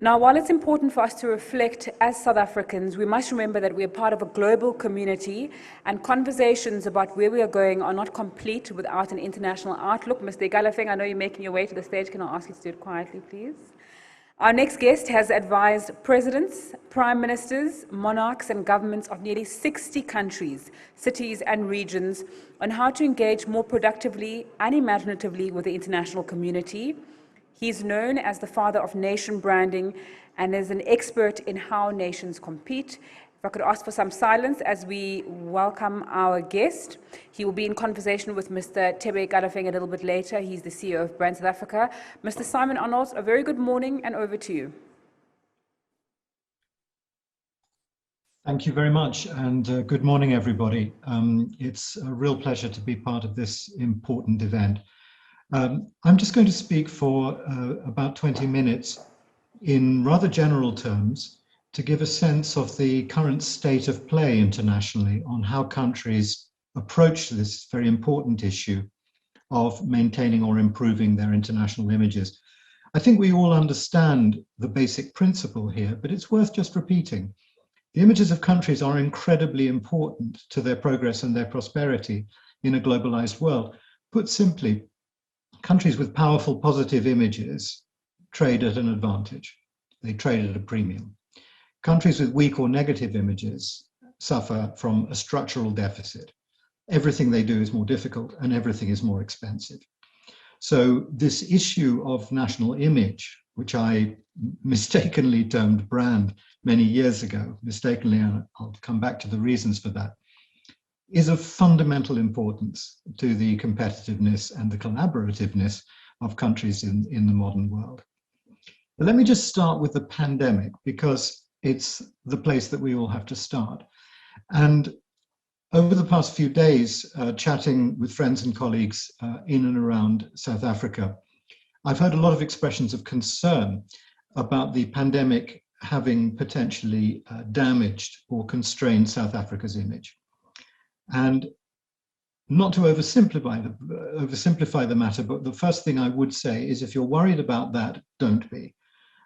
Now, while it's important for us to reflect as South Africans, we must remember that we are part of a global community, and conversations about where we are going are not complete without an international outlook. Mr. Ikalafeng, I know you're making your way to the stage. Can I ask you to do it quietly, please? Our next guest has advised presidents, prime ministers, monarchs, and governments of nearly 60 countries, cities, and regions on how to engage more productively and imaginatively with the international community. He's known as the father of nation branding and is an expert in how nations compete. If I could ask for some silence as we welcome our guest. He will be in conversation with Mr. Thebe Ikalafeng a little bit later. He's the CEO of Brand South Africa. Mr. Simon Anholt, a very good morning and over to you. Thank you very much, and good morning, everybody. It's a real pleasure to be part of this important event. I'm just going to speak for about 20 minutes in rather general terms to give a sense of the current state of play internationally on how countries approach this very important issue of maintaining or improving their international images. I think we all understand the basic principle here, but it's worth just repeating. The images of countries are incredibly important to their progress and their prosperity in a globalized world. Put simply, countries with powerful positive images trade at an advantage. They trade at a premium. Countries with weak or negative images suffer from a structural deficit. Everything they do is more difficult and everything is more expensive. So this issue of national image, which I mistakenly termed brand many years ago, mistakenly, and I'll come back to the reasons for that, is of fundamental importance to the competitiveness and the collaborativeness of countries in the modern world. But let me just start with the pandemic, because it's the place that we all have to start. And over the past few days, chatting with friends and colleagues in and around South Africa, I've heard a lot of expressions of concern about the pandemic having potentially damaged or constrained South Africa's image. And not to oversimplify the matter, but the first thing I would say is if you're worried about that, don't be.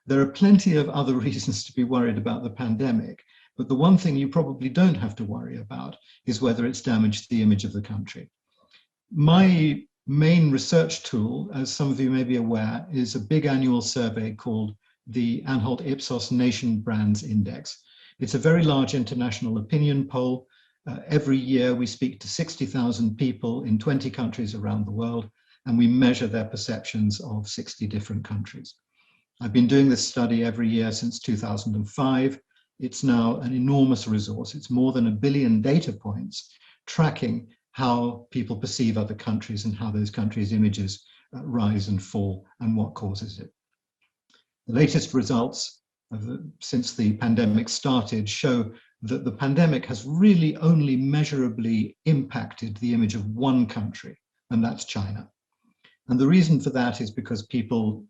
There are plenty of other reasons to be worried about the pandemic, but the one thing you probably don't have to worry about is whether it's damaged the image of the country. My main research tool, as some of you may be aware, is a big annual survey called the Anholt Ipsos Nation Brands Index. It's a very large international opinion poll. Every year we speak to 60,000 people in 20 countries around the world, and we measure their perceptions of 60 different countries. I've been doing this study every year since 2005. It's now an enormous resource. It's more than 1 billion data points tracking how people perceive other countries and how those countries' images rise and fall and what causes it. The latest results since the pandemic started show that the pandemic has really only measurably impacted the image of one country, and that's China. And the reason for that is because people,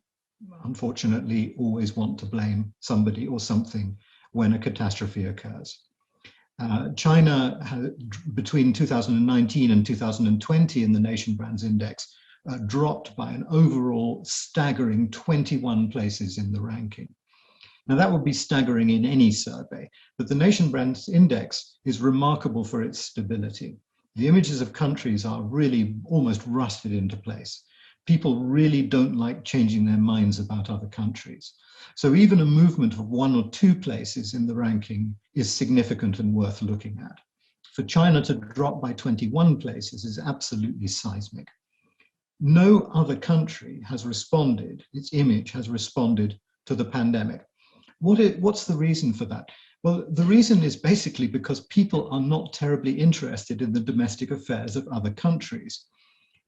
unfortunately, always want to blame somebody or something when a catastrophe occurs. China, between 2019 and 2020 in the Nation Brands Index, dropped by an overall staggering 21 places in the ranking. Now that would be staggering in any survey, but the Nation Brands Index is remarkable for its stability. The images of countries are really almost rusted into place. People really don't like changing their minds about other countries. So even a movement of 1 or 2 places in the ranking is significant and worth looking at. For China to drop by 21 places is absolutely seismic. No other country has responded, its image has responded to the pandemic. What's the reason for that? Well, the reason is basically because people are not terribly interested in the domestic affairs of other countries.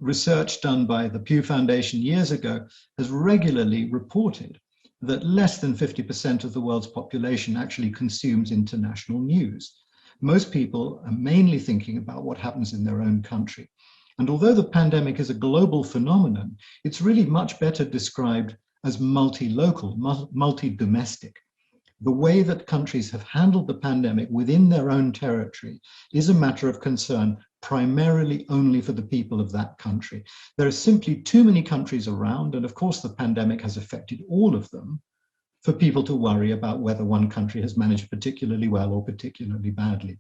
Research done by the Pew Foundation years ago has regularly reported that less than 50% of the world's population actually consumes international news. Most people are mainly thinking about what happens in their own country. And although the pandemic is a global phenomenon, it's really much better described as multi-local, multi-domestic. The way that countries have handled the pandemic within their own territory is a matter of concern primarily only for the people of that country. There are simply too many countries around, and of course the pandemic has affected all of them, for people to worry about whether one country has managed particularly well or particularly badly.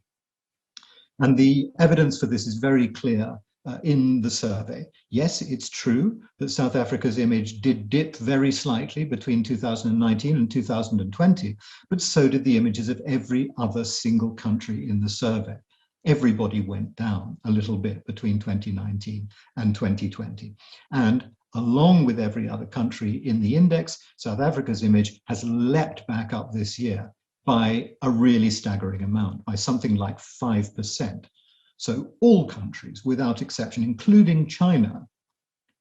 And the evidence for this is very clear in the survey. Yes, it's true that South Africa's image did dip very slightly between 2019 and 2020, but so did the images of every other single country in the survey. Everybody went down a little bit between 2019 and 2020. And along with every other country in the index, South Africa's image has leapt back up this year by a really staggering amount, by something like 5%. So all countries, without exception, including China,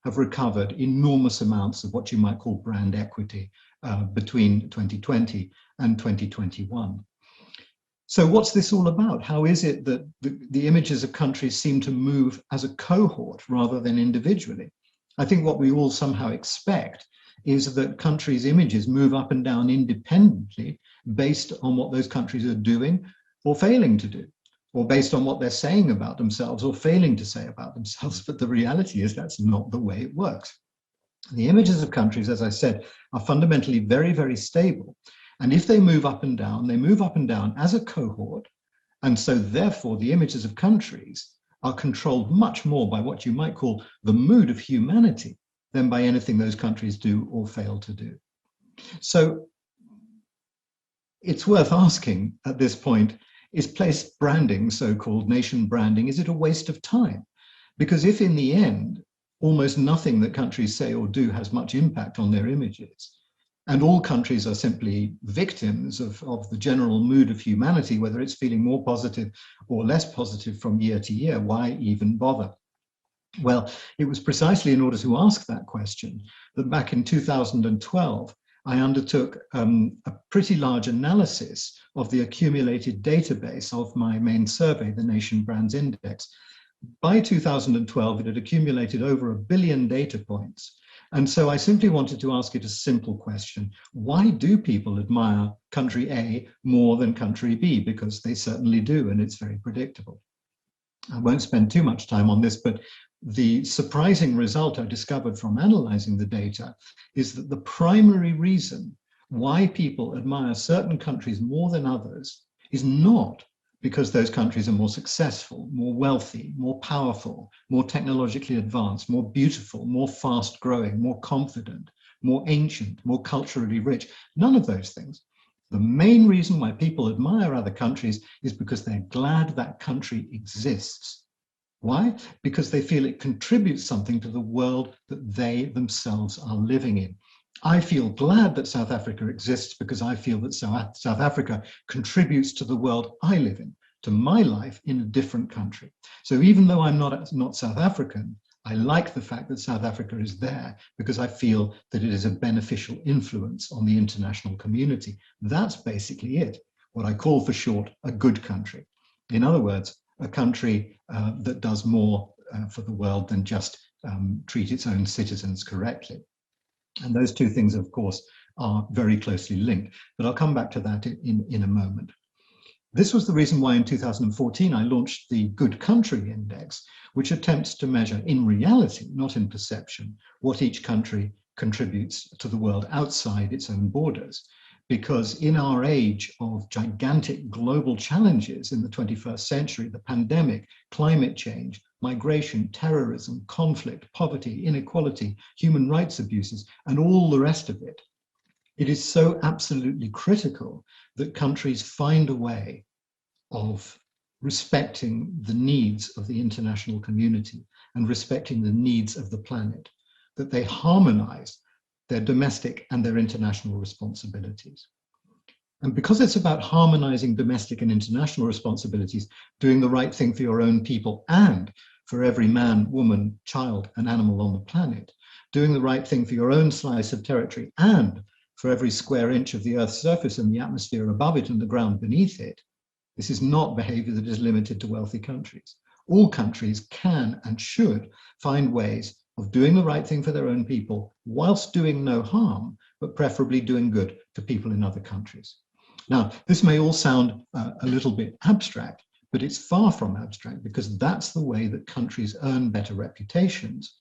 have recovered enormous amounts of what you might call brand equity between 2020 and 2021. So what's this all about? How is it that the images of countries seem to move as a cohort rather than individually? I think what we all somehow expect is that countries' images move up and down independently based on what those countries are doing or failing to do, or based on what they're saying about themselves or failing to say about themselves. But the reality is that's not the way it works. The images of countries, as I said, are fundamentally very, very stable. And if they move up and down, they move up and down as a cohort. And so therefore, the images of countries are controlled much more by what you might call the mood of humanity than by anything those countries do or fail to do. So it's worth asking at this point, is place branding, so-called nation branding, is it a waste of time? Because if in the end, almost nothing that countries say or do has much impact on their images, and all countries are simply victims of the general mood of humanity, whether it's feeling more positive or less positive from year to year, why even bother? Well, it was precisely in order to ask that question that back in 2012, I undertook a pretty large analysis of the accumulated database of my main survey, the Nation Brands Index. By 2012, it had accumulated over 1 billion data points. And so I simply wanted to ask it a simple question. Why do people admire country A more than country B? Because they certainly do, and it's very predictable. I won't spend too much time on this, but the surprising result I discovered from analyzing the data is that the primary reason why people admire certain countries more than others is not because those countries are more successful, more wealthy, more powerful, more technologically advanced, more beautiful, more fast growing, more confident, more ancient, more culturally rich. None of those things. The main reason why people admire other countries is because they're glad that country exists. Why? Because they feel it contributes something to the world that they themselves are living in. I feel glad that South Africa exists because I feel that South Africa contributes to the world I live in, to my life in a different country. So even though I'm not South African, I like the fact that South Africa is there because I feel that it is a beneficial influence on the international community. That's basically it, what I call for short a good country. In other words, a country that does more for the world than just treat its own citizens correctly. And those two things, of course, are very closely linked, but I'll come back to that in a moment. This was the reason why in 2014 I launched the Good Country Index, which attempts to measure in reality, not in perception, what each country contributes to the world outside its own borders. Because in our age of gigantic global challenges in the 21st century, the pandemic, climate change, migration, terrorism, conflict, poverty, inequality, human rights abuses, and all the rest of it, it is so absolutely critical that countries find a way of respecting the needs of the international community and respecting the needs of the planet, that they harmonize their domestic and their international responsibilities. And because it's about harmonizing domestic and international responsibilities, doing the right thing for your own people and for every man, woman, child, and animal on the planet, doing the right thing for your own slice of territory and for every square inch of the Earth's surface and the atmosphere above it and the ground beneath it, this is not behavior that is limited to wealthy countries. All countries can and should find ways of doing the right thing for their own people whilst doing no harm, but preferably doing good to people in other countries. Now, this may all sound a little bit abstract, but it's far from abstract because that's the way that countries earn better reputations.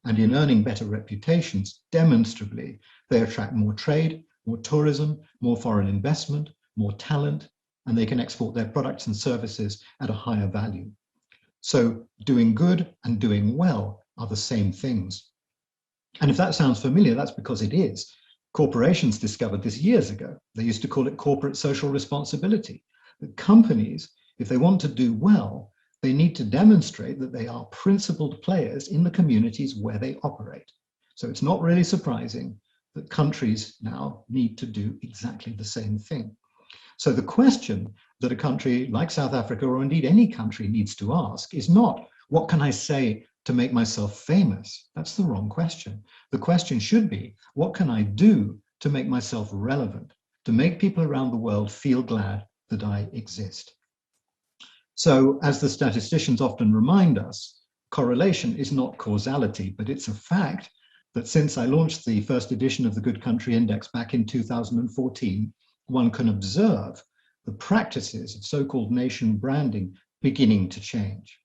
And in earning better reputations, demonstrably, they attract more trade, more tourism, more foreign investment, more talent, and they can export their products and services at a higher value. So doing good and doing well are the same things. And if that sounds familiar, that's because it is. Corporations discovered this years ago. They used to call it corporate social responsibility. That companies, if they want to do well, they need to demonstrate that they are principled players in the communities where they operate. So it's not really surprising that countries now need to do exactly the same thing. So the question that a country like South Africa, or indeed any country, needs to ask is not, what can I say to make myself famous? That's the wrong question. The question should be, what can I do to make myself relevant, to make people around the world feel glad that I exist? So, as the statisticians often remind us, correlation is not causality, but it's a fact that since I launched the first edition of the Good Country Index back in 2014, one can observe the practices of so-called nation branding beginning to change.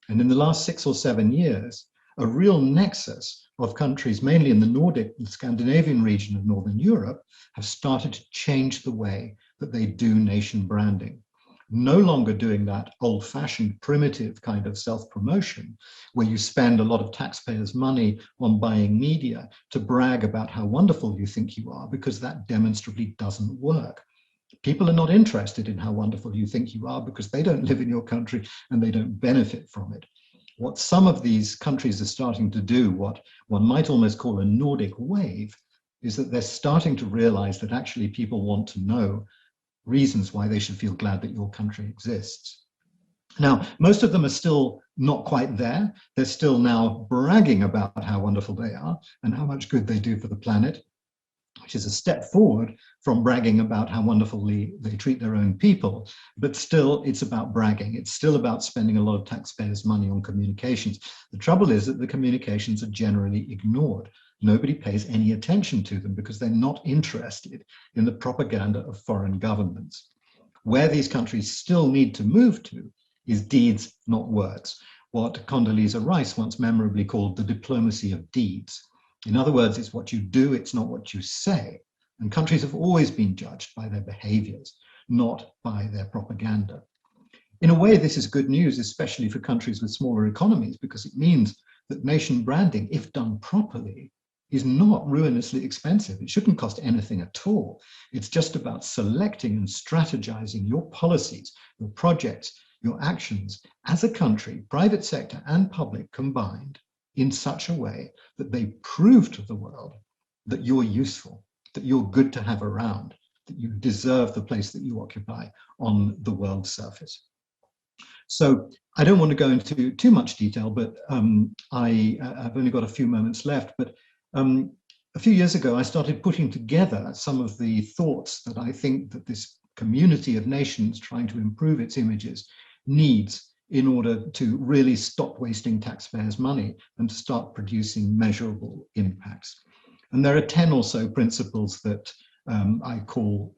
And in the last 6 or 7 years, a real nexus of countries, mainly in the Nordic and Scandinavian region of Northern Europe, have started to change the way that they do nation branding. No longer doing that old-fashioned, primitive kind of self-promotion, where you spend a lot of taxpayers' money on buying media to brag about how wonderful you think you are, because that demonstrably doesn't work. People are not interested in how wonderful you think you are because they don't live in your country and they don't benefit from it. What some of these countries are starting to do, what one might almost call a Nordic wave, is that they're starting to realize that actually people want to know reasons why they should feel glad that your country exists. Now, most of them are still not quite there. They're still now bragging about how wonderful they are and how much good they do for the planet, which is a step forward from bragging about how wonderfully they treat their own people. But still, it's about bragging. It's still about spending a lot of taxpayers' money on communications. The trouble is that the communications are generally ignored. Nobody pays any attention to them because they're not interested in the propaganda of foreign governments. Where these countries still need to move to is deeds, not words. What Condoleezza Rice once memorably called the diplomacy of deeds. In other words, it's what you do, it's not what you say. And countries have always been judged by their behaviors, not by their propaganda. In a way, this is good news, especially for countries with smaller economies, because it means that nation branding, if done properly, is not ruinously expensive. It shouldn't cost anything at all. It's just about selecting and strategizing your policies, your projects, your actions as a country, private sector and public combined, in such a way that they prove to the world that you're useful, that you're good to have around, that you deserve the place that you occupy on the world's surface. So I don't want to go into too much detail, but I've only got a few moments left. But a few years ago, I started putting together some of the thoughts that I think that this community of nations trying to improve its images needs in order to really stop wasting taxpayers' money and to start producing measurable impacts. And there are 10 or so principles that I call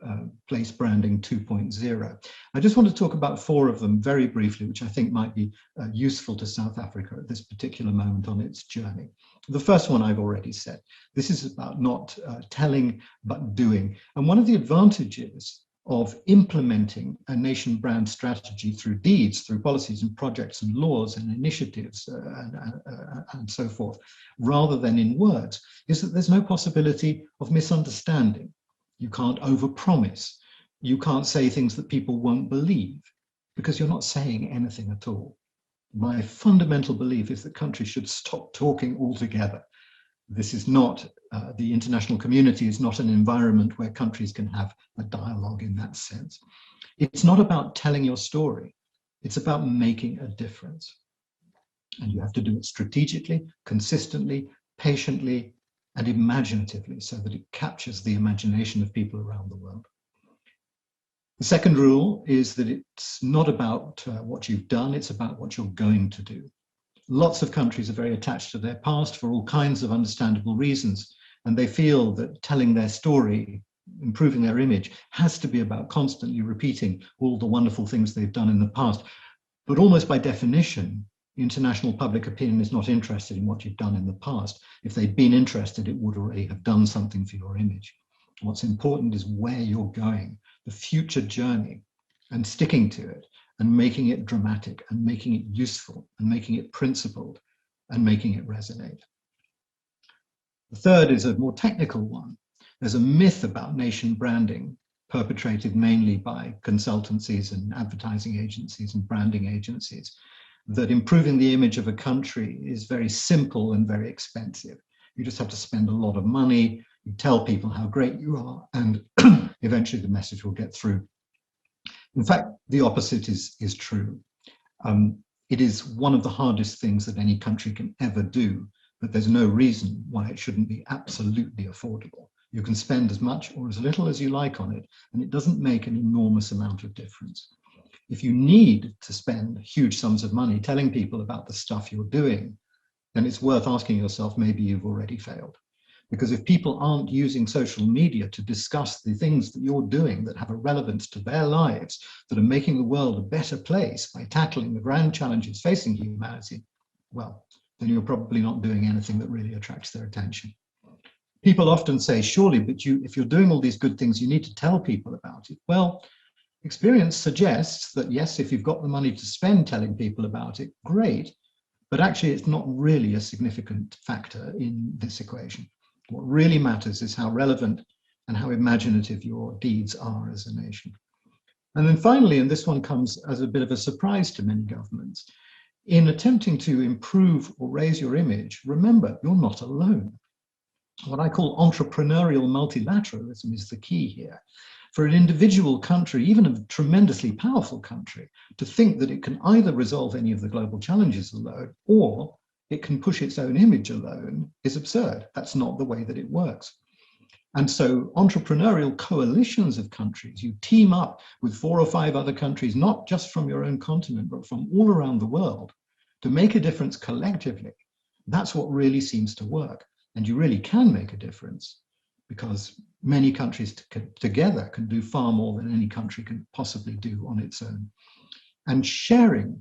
place branding 2.0. I just want to talk about 4 of them very briefly, which I think might be useful to South Africa at this particular moment on its journey. The first one I've already said. This is about not telling, but doing. And one of the advantages of implementing a nation brand strategy through deeds, through policies and projects and laws and initiatives and so forth, rather than in words, is that there's no possibility of misunderstanding. You can't overpromise. You can't say things that people won't believe because you're not saying anything at all. My fundamental belief is that countries should stop talking altogether. This is not, the international community is not an environment where countries can have a dialogue in that sense. It's not about telling your story. It's about making a difference. And you have to do it strategically, consistently, patiently, and imaginatively so that it captures the imagination of people around the world. The second rule is that it's not about what you've done, it's about what you're going to do. Lots of countries are very attached to their past for all kinds of understandable reasons, and they feel that telling their story, improving their image, has to be about constantly repeating all the wonderful things they've done in the past. But almost by definition, international public opinion is not interested in what you've done in the past. If they'd been interested, it would already have done something for your image. What's important is where you're going, the future journey, and sticking to it and making it dramatic and making it useful and making it principled and making it resonate. The third is a more technical one. There's a myth about nation branding perpetrated mainly by consultancies and advertising agencies and branding agencies, that improving the image of a country is very simple and very expensive. You just have to spend a lot of money, you tell people how great you are, and eventually the message will get through. In fact, the opposite is true. It is one of the hardest things that any country can ever do, but there's no reason why it shouldn't be absolutely affordable. You can spend as much or as little as you like on it, and it doesn't make an enormous amount of difference. If you need to spend huge sums of money telling people about the stuff you're doing, then it's worth asking yourself, maybe you've already failed. Because if people aren't using social media to discuss the things that you're doing that have a relevance to their lives, that are making the world a better place by tackling the grand challenges facing humanity, well, then you're probably not doing anything that really attracts their attention. People often say, surely, but if you're doing all these good things, you need to tell people about it. Well, experience suggests that yes, if you've got the money to spend telling people about it, great, but actually it's not really a significant factor in this equation. What really matters is how relevant and how imaginative your deeds are as a nation. And then finally, and this one comes as a bit of a surprise to many governments, in attempting to improve or raise your image, remember, you're not alone. What I call entrepreneurial multilateralism is the key here. For an individual country, even a tremendously powerful country, to think that it can either resolve any of the global challenges alone or it can push its own image alone is absurd. That's not the way that it works. And so entrepreneurial coalitions of countries, you team up with 4 or 5 other countries, not just from your own continent, but from all around the world, to make a difference collectively. That's what really seems to work. And you really can make a difference because many countries together can do far more than any country can possibly do on its own. And sharing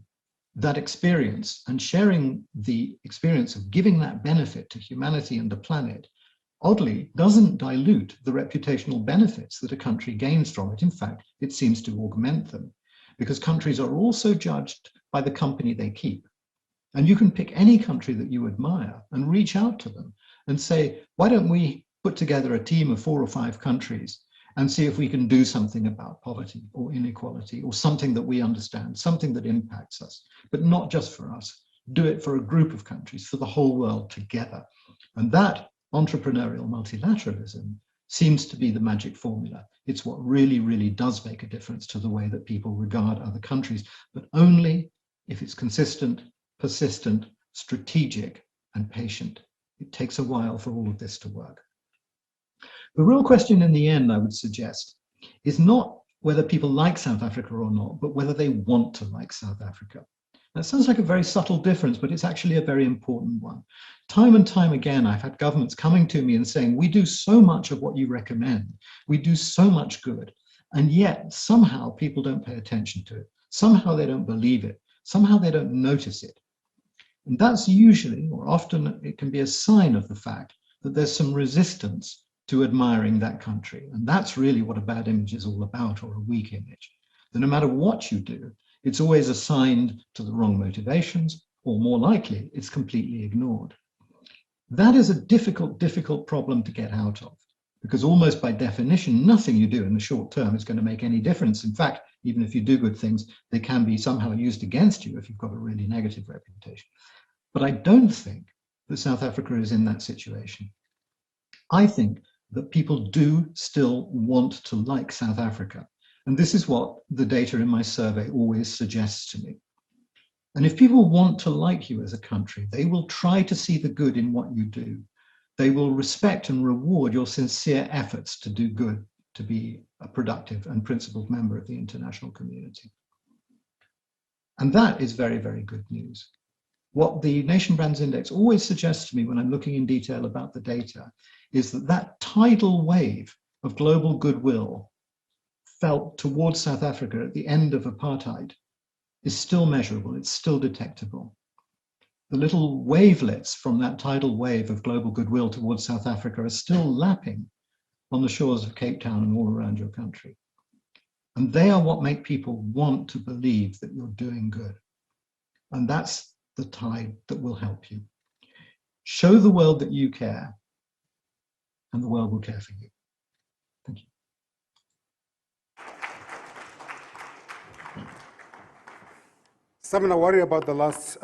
that experience and sharing the experience of giving that benefit to humanity and the planet, oddly, doesn't dilute the reputational benefits that a country gains from it. In fact, it seems to augment them because countries are also judged by the company they keep. And you can pick any country that you admire and reach out to them and say, why don't we put together a team of 4 or 5 countries and see if we can do something about poverty or inequality or something that we understand, something that impacts us, but not just for us. Do it for a group of countries, for the whole world together. And that entrepreneurial multilateralism seems to be the magic formula. It's what really, really does make a difference to the way that people regard other countries, but only if it's consistent, persistent, strategic, and patient. It takes a while for all of this to work. The real question in the end, I would suggest, is not whether people like South Africa or not, but whether they want to like South Africa. That sounds like a very subtle difference, but it's actually a very important one. Time and time again, I've had governments coming to me and saying, we do so much of what you recommend. We do so much good. And yet somehow people don't pay attention to it. Somehow they don't believe it. Somehow they don't notice it. And that's usually, or often, it can be a sign of the fact that there's some resistance to admiring that country. And that's really what a bad image is all about, or a weak image. That no matter what you do, it's always assigned to the wrong motivations, or more likely, it's completely ignored. That is a difficult problem to get out of, because almost by definition, nothing you do in the short term is going to make any difference. In fact, even if you do good things, they can be somehow used against you if you've got a really negative reputation. But I don't think that South Africa is in that situation. I think that people do still want to like South Africa. And this is what the data in my survey always suggests to me. And if people want to like you as a country, they will try to see the good in what you do. They will respect and reward your sincere efforts to do good, to be a productive and principled member of the international community. And that is very, very good news. What the Nation Brands Index always suggests to me when I'm looking in detail about the data is that that tidal wave of global goodwill felt towards South Africa at the end of apartheid is still measurable, it's still detectable. The little wavelets from that tidal wave of global goodwill towards South Africa are still lapping on the shores of Cape Town and all around your country. And they are what make people want to believe that you're doing good. And that's the tide that will help you. Show the world that you care, and the world will care for you. Thank you. Simon, I worry about the last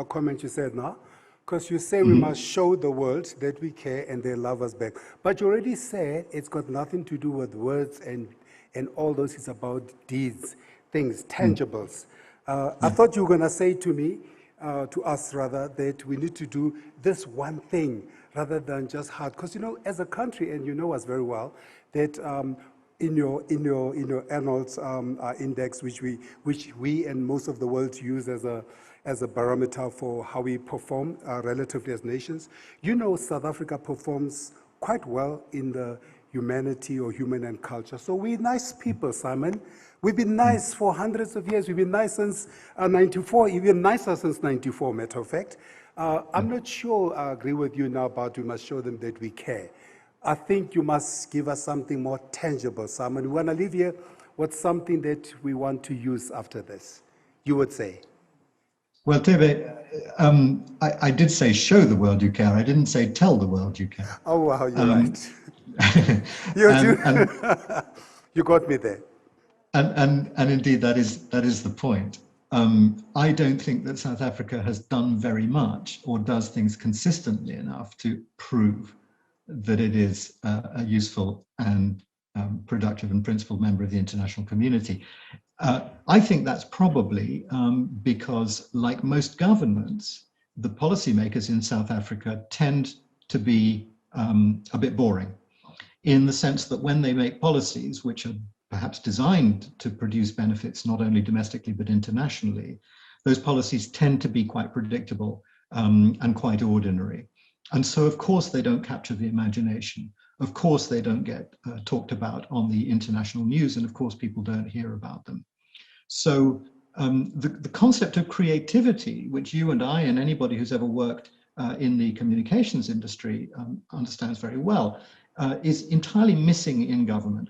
comment you said now, because you say we must show the world that we care and they love us back. But you already said it's got nothing to do with words and all those. It's about deeds, things, tangibles. I thought you were going to say to me, to us rather, that we need to do this one thing rather than just hard. Because, you know, as a country, and you know us very well, that in your Anholt index, which we and most of the world use as a barometer for how we perform relatively as nations, you know, South Africa performs quite well in the humanity or human and culture. So we're nice people, Simon. We've been nice for hundreds of years. We've been nice since 94, even nicer since 94, matter of fact. I'm not sure I agree with you now about we must show them that we care. I think you must give us something more tangible, Simon. We want to leave here with something that we want to use after this, you would say. Well, Thebe, I did say show the world you care. I didn't say tell the world you care. Oh, wow, you're right. You got me there. And indeed, that is the point. I don't think that South Africa has done very much or does things consistently enough to prove that it is a useful and productive and principled member of the international community. I think that's probably because, like most governments, the policymakers in South Africa tend to be a bit boring, in the sense that when they make policies which are perhaps designed to produce benefits not only domestically but internationally, those policies tend to be quite predictable and quite ordinary. And so, of course, they don't capture the imagination. Of course, they don't get talked about on the international news, and of course, people don't hear about them. So the concept of creativity, which you and I and anybody who's ever worked in the communications industry understands very well, is entirely missing in government.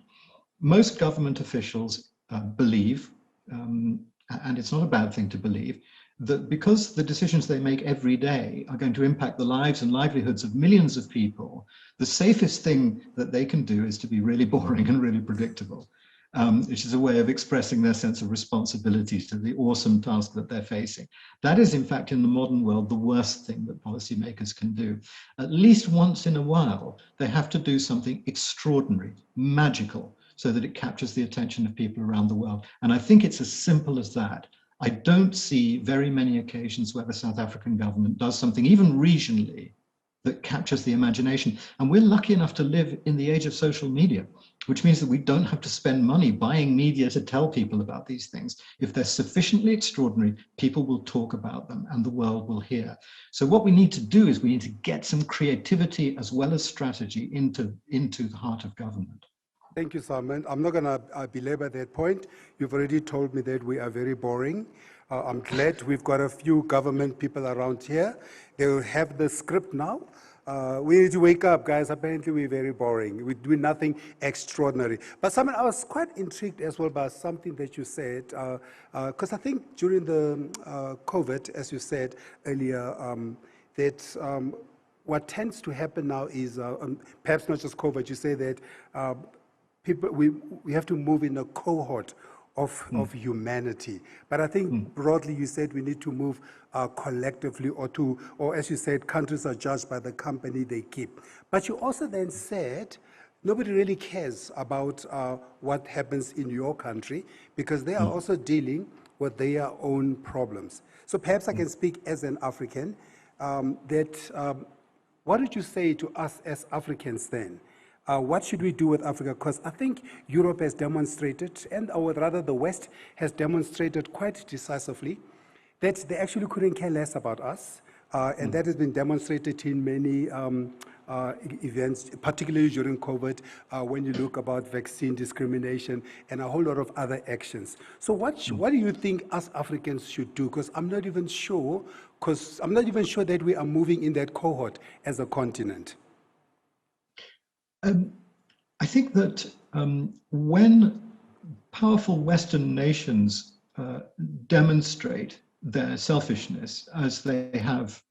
Most government officials believe, and it's not a bad thing to believe, that because the decisions they make every day are going to impact the lives and livelihoods of millions of people, the safest thing that they can do is to be really boring and really predictable, which is a way of expressing their sense of responsibility to the awesome task that they're facing. That is, in fact, in the modern world, the worst thing that policymakers can do. At least once in a while, they have to do something extraordinary, magical, so that it captures the attention of people around the world. And I think it's as simple as that. I don't see very many occasions where the South African government does something, even regionally, that captures the imagination. And we're lucky enough to live in the age of social media, which means that we don't have to spend money buying media to tell people about these things. If they're sufficiently extraordinary, people will talk about them and the world will hear. So what we need to do is we need to get some creativity as well as strategy into the heart of government. Thank you, Simon. I'm not going to belabor that point. You've already told me that we are very boring. I'm glad we've got a few government people around here. They will have the script now. We need to wake up, guys. Apparently, we're very boring. We do nothing extraordinary. But Simon, I was quite intrigued as well by something that you said, because I think during the COVID, as you said earlier, that what tends to happen now is, perhaps not just COVID, you say that people, we have to move in a cohort of humanity. But I think broadly you said we need to move collectively, or as you said, countries are judged by the company they keep. But you also then said nobody really cares about what happens in your country because they are also dealing with their own problems. So perhaps I can speak as an African, what did you say to us as Africans then? What should we do with Africa? Because I think Europe has demonstrated, or rather the West has demonstrated quite decisively that they actually couldn't care less about us. And that has been demonstrated in many events, particularly during COVID, when you look about vaccine discrimination and a whole lot of other actions. So what do you think us Africans should do? Because I'm not even sure that we are moving in that cohort as a continent. I think that when powerful Western nations demonstrate their selfishness, as they have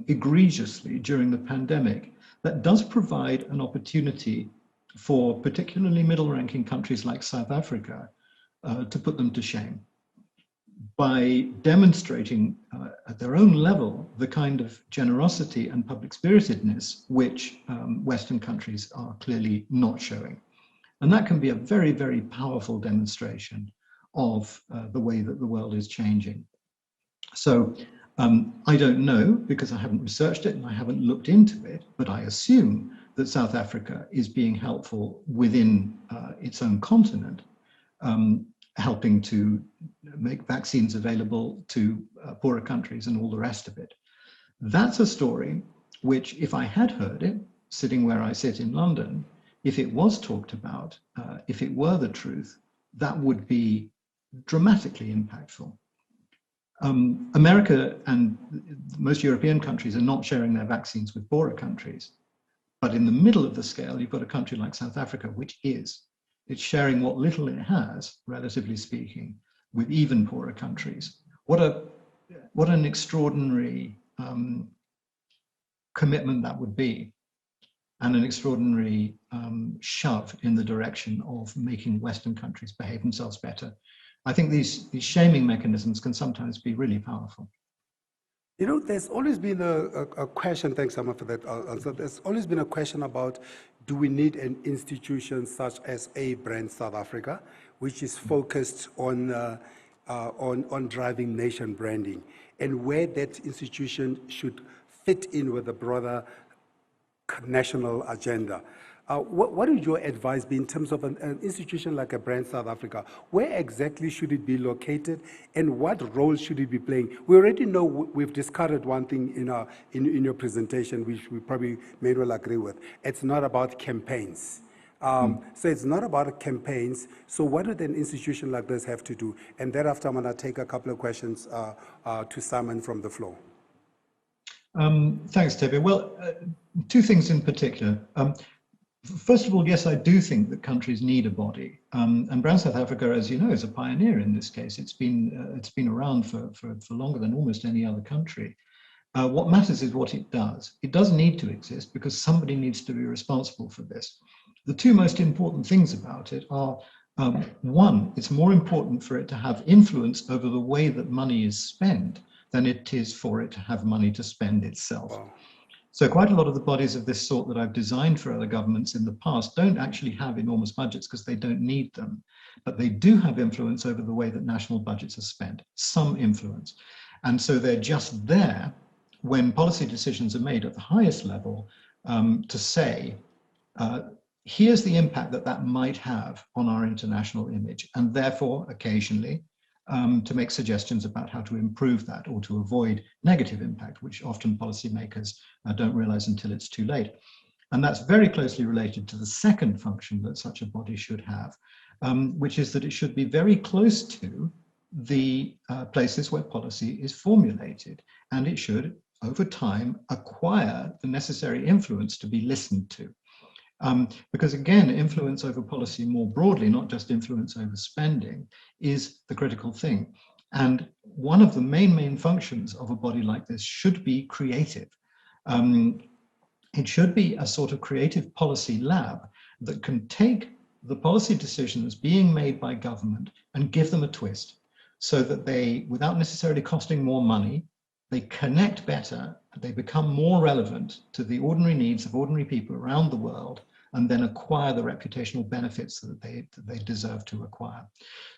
egregiously during the pandemic, that does provide an opportunity for particularly middle-ranking countries like South Africa to put them to shame by demonstrating at their own level the kind of generosity and public spiritedness which Western countries are clearly not showing. And that can be a very, very powerful demonstration of the way that the world is changing. So I don't know, because I haven't researched it and I haven't looked into it, but I assume that South Africa is being helpful within its own continent, helping to make vaccines available to poorer countries and all the rest of it. That's a story which, if I had heard it, sitting where I sit in London, if it was talked about, if it were the truth, that would be dramatically impactful. America and most European countries are not sharing their vaccines with poorer countries. But in the middle of the scale, you've got a country like South Africa, which is. It's sharing what little it has, relatively speaking, with even poorer countries. What an extraordinary commitment that would be, and an extraordinary shove in the direction of making Western countries behave themselves better. I think these shaming mechanisms can sometimes be really powerful. You know, there's always been a question, thanks Sama for that answer, there's always been a question about, do we need an institution such as a brand South Africa, which is focused on driving nation branding, and where that institution should fit in with the broader national agenda. What would your advice be in terms of an institution like a brand South Africa? Where exactly should it be located, and what role should it be playing? We already know, we've discovered one thing in your presentation, which we probably may well agree with. It's not about campaigns. So it's not about campaigns. So what would an institution like this have to do? And thereafter, I'm going to take a couple of questions to Simon from the floor. Thanks, Thebe. Well, two things in particular. First of all, yes, I do think that countries need a body, and Brand South Africa, as you know, is a pioneer in this case. It's been around for longer than almost any other country. What matters is what it does. It does need to exist because somebody needs to be responsible for this. The two most important things about it are, one, it's more important for it to have influence over the way that money is spent than it is for it to have money to spend itself. Wow. So quite a lot of the bodies of this sort that I've designed for other governments in the past don't actually have enormous budgets because they don't need them, but they do have influence over the way that national budgets are spent, some influence. And so they're just there when policy decisions are made at the highest level to say, here's the impact that that might have on our international image, and therefore occasionally to make suggestions about how to improve that or to avoid negative impact, which often policymakers don't realize until it's too late. And that's very closely related to the second function that such a body should have, which is that it should be very close to the places where policy is formulated, and it should, over time, acquire the necessary influence to be listened to. Because again, influence over policy more broadly, not just influence over spending, is the critical thing. And one of the main functions of a body like this should be creative. It should be a sort of creative policy lab that can take the policy decisions being made by government and give them a twist so that they, without necessarily costing more money, they connect better, they become more relevant to the ordinary needs of ordinary people around the world, and then acquire the reputational benefits that they deserve to acquire.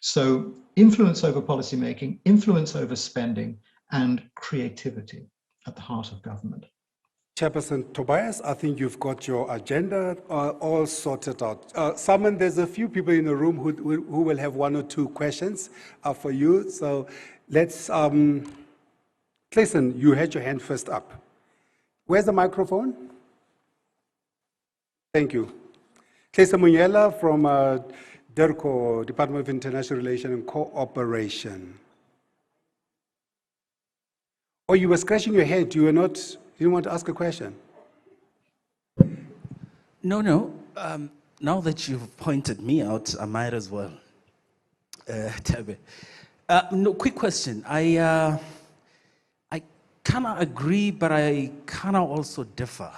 So influence over policymaking, influence over spending, and creativity at the heart of government. Chairperson Tobias, I think you've got your agenda all sorted out. Simon, there's a few people in the room who will have one or two questions for you. So let's, listen, you had your hand first up. Where's the microphone? Thank you. Tlesa Munyela from DERCO, Department of International Relations and Cooperation. Oh, you were scratching your head. You didn't want to ask a question? No. now that you've pointed me out, I might as well. Thebe. No, quick question. I kind of agree, but I kind of also differ.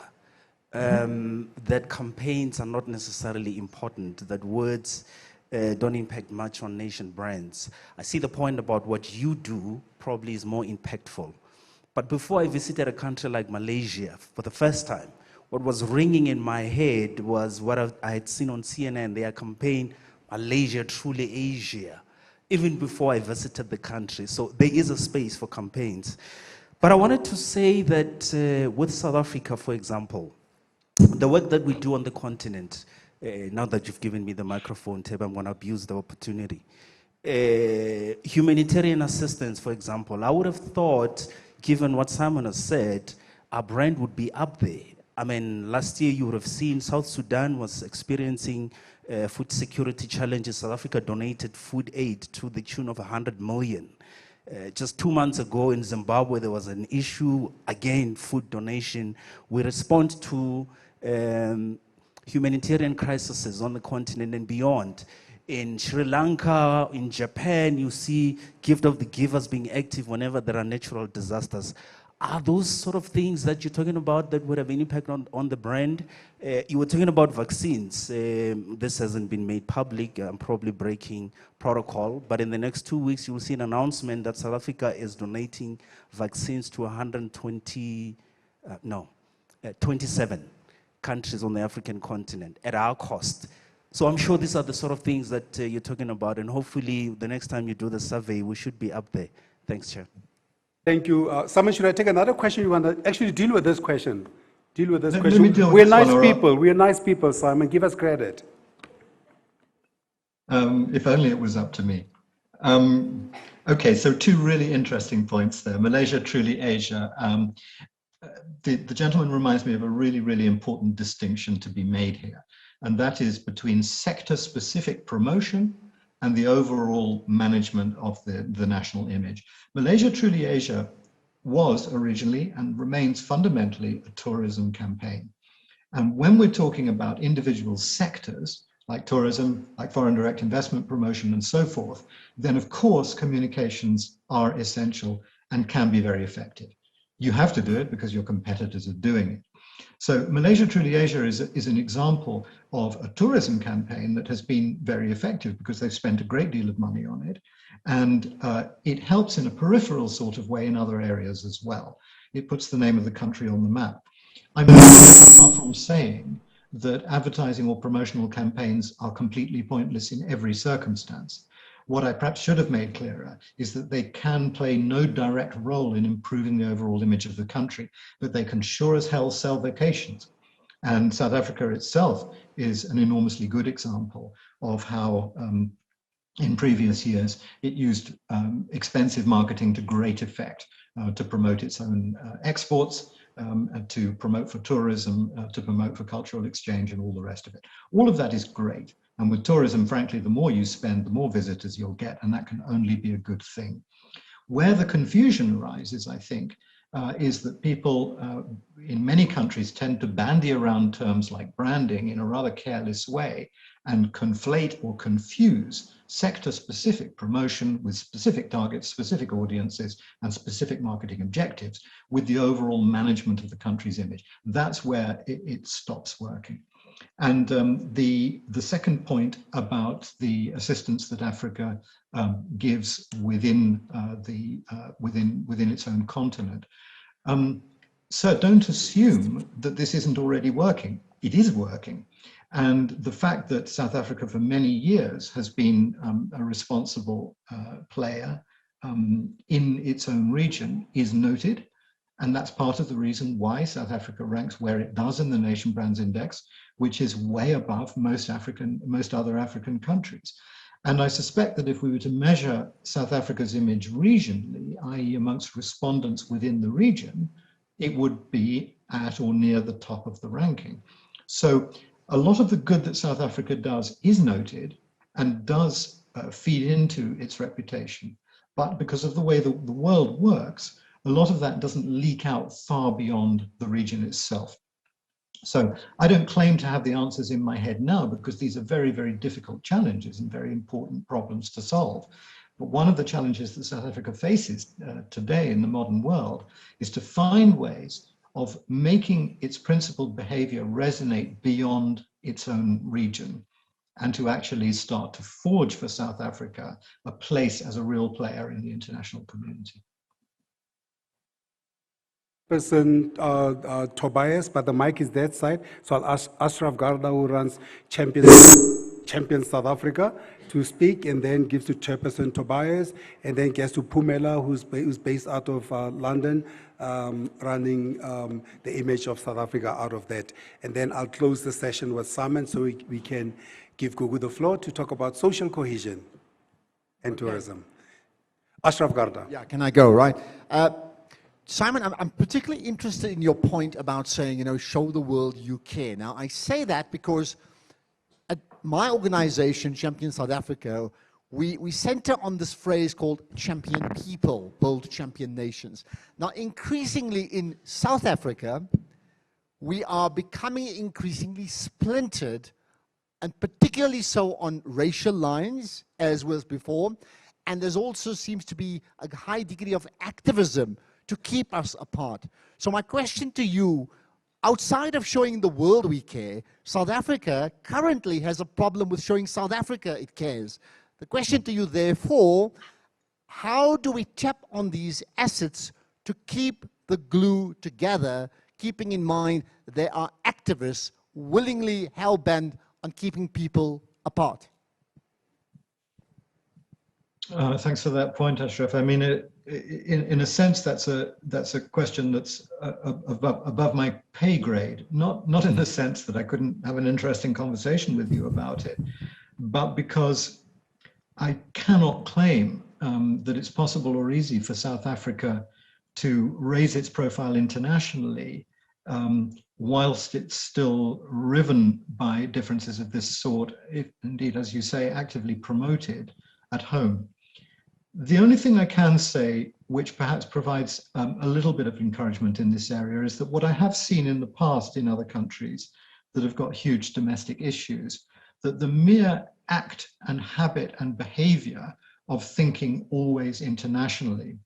That campaigns are not necessarily important, that words don't impact much on nation brands. I see the point about what you do probably is more impactful. But before I visited a country like Malaysia for the first time, what was ringing in my head was what I had seen on CNN, their campaign, Malaysia, Truly Asia, even before I visited the country. So there is a space for campaigns. But I wanted to say that with South Africa, for example, the work that we do on the continent, now that you've given me the microphone, Thebe, I'm going to abuse the opportunity. Humanitarian assistance, for example, I would have thought, given what Simon has said, our brand would be up there. I mean, last year you would have seen South Sudan was experiencing food security challenges. South Africa donated food aid to the tune of 100 million. Just 2 months ago in Zimbabwe, there was an issue, again, food donation. We respond to humanitarian crises on the continent and beyond. In Sri Lanka, in Japan, you see Gift of the Givers being active whenever there are natural disasters. Are those sort of things that you're talking about that would have an impact on the brand? You were talking about vaccines. This hasn't been made public. I'm probably breaking protocol. But in the next 2 weeks, you will see an announcement that South Africa is donating vaccines to 27 countries on the African continent at our cost. So I'm sure these are the sort of things that you're talking about. And hopefully, the next time you do the survey, we should be up there. Thanks, Chair. Thank you. Simon, should I take another question? You want to actually deal with this question? Deal with this Let question. me deal with We're this nice one, people. We're nice people, Simon. Give us credit. If only it was up to me. Okay, so two really interesting points there. Malaysia, Truly Asia. The gentleman reminds me of a really, really important distinction to be made here, and that is between sector-specific promotion and the overall management of the national image. Malaysia Truly Asia was originally and remains fundamentally a tourism campaign. And when we're talking about individual sectors, like tourism, like foreign direct investment promotion and so forth, then of course communications are essential and can be very effective. You have to do it because your competitors are doing it. So Malaysia Truly Asia is an example of a tourism campaign that has been very effective because they've spent a great deal of money on it. And it helps in a peripheral sort of way in other areas as well. It puts the name of the country on the map. I'm far from saying that advertising or promotional campaigns are completely pointless in every circumstance. What I perhaps should have made clearer is that they can play no direct role in improving the overall image of the country, but they can sure as hell sell vacations. And South Africa itself is an enormously good example of how in previous years it used expensive marketing to great effect to promote its own exports, to promote for tourism, to promote for cultural exchange and all the rest of it. All of that is great. And with tourism, frankly, the more you spend, the more visitors you'll get, and that can only be a good thing. Where the confusion arises, I think, is that people in many countries tend to bandy around terms like branding in a rather careless way and conflate or confuse sector-specific promotion with specific targets, specific audiences, and specific marketing objectives with the overall management of the country's image. That's where it stops working. And the second point about the assistance that Africa gives within within its own continent. So don't assume that this isn't already working. It is working. And the fact that South Africa for many years has been a responsible player in its own region is noted. And that's part of the reason why South Africa ranks where it does in the Nation Brands Index, which is way above most other African countries. And I suspect that if we were to measure South Africa's image regionally, i.e. amongst respondents within the region, it would be at or near the top of the ranking. So a lot of the good that South Africa does is noted and does feed into its reputation. But because of the way the world works, a lot of that doesn't leak out far beyond the region itself. So I don't claim to have the answers in my head now, because these are very, very difficult challenges and very important problems to solve. But one of the challenges that South Africa faces today in the modern world is to find ways of making its principled behavior resonate beyond its own region, and to actually start to forge for South Africa a place as a real player in the international community. Person Tobias, but the mic is that side. So I'll ask Ashraf Garda, who runs Champion South Africa, to speak, and then gives to Chairperson Tobias, and then gets to Pumela, who's based out of London, running the image of South Africa out of that. And then I'll close the session with Simon, so we can give Gugu the floor to talk about social cohesion and tourism. Ashraf Garda. Yeah, can I go, right? Simon, I'm particularly interested in your point about saying, show the world you care. Now, I say that because at my organization, Champion South Africa, we center on this phrase called champion people, build champion nations. Now, increasingly in South Africa, we are becoming increasingly splintered, and particularly so on racial lines, as was before. And there's also seems to be a high degree of activism to keep us apart. So my question to you, outside of showing the world we care, South Africa currently has a problem with showing South Africa it cares. The question to you, therefore, how do we tap on these assets to keep the glue together, keeping in mind there are activists willingly hell-bent on keeping people apart? Thanks for that point, Ashraf. I mean, in a sense, that's a question that's above my pay grade. Not in the sense that I couldn't have an interesting conversation with you about it, but because I cannot claim that it's possible or easy for South Africa to raise its profile internationally whilst it's still riven by differences of this sort, if indeed, as you say, actively promoted at home. The only thing I can say, which perhaps provides a little bit of encouragement in this area, is that what I have seen in the past in other countries that have got huge domestic issues, that the mere act and habit and behavior of thinking always internationally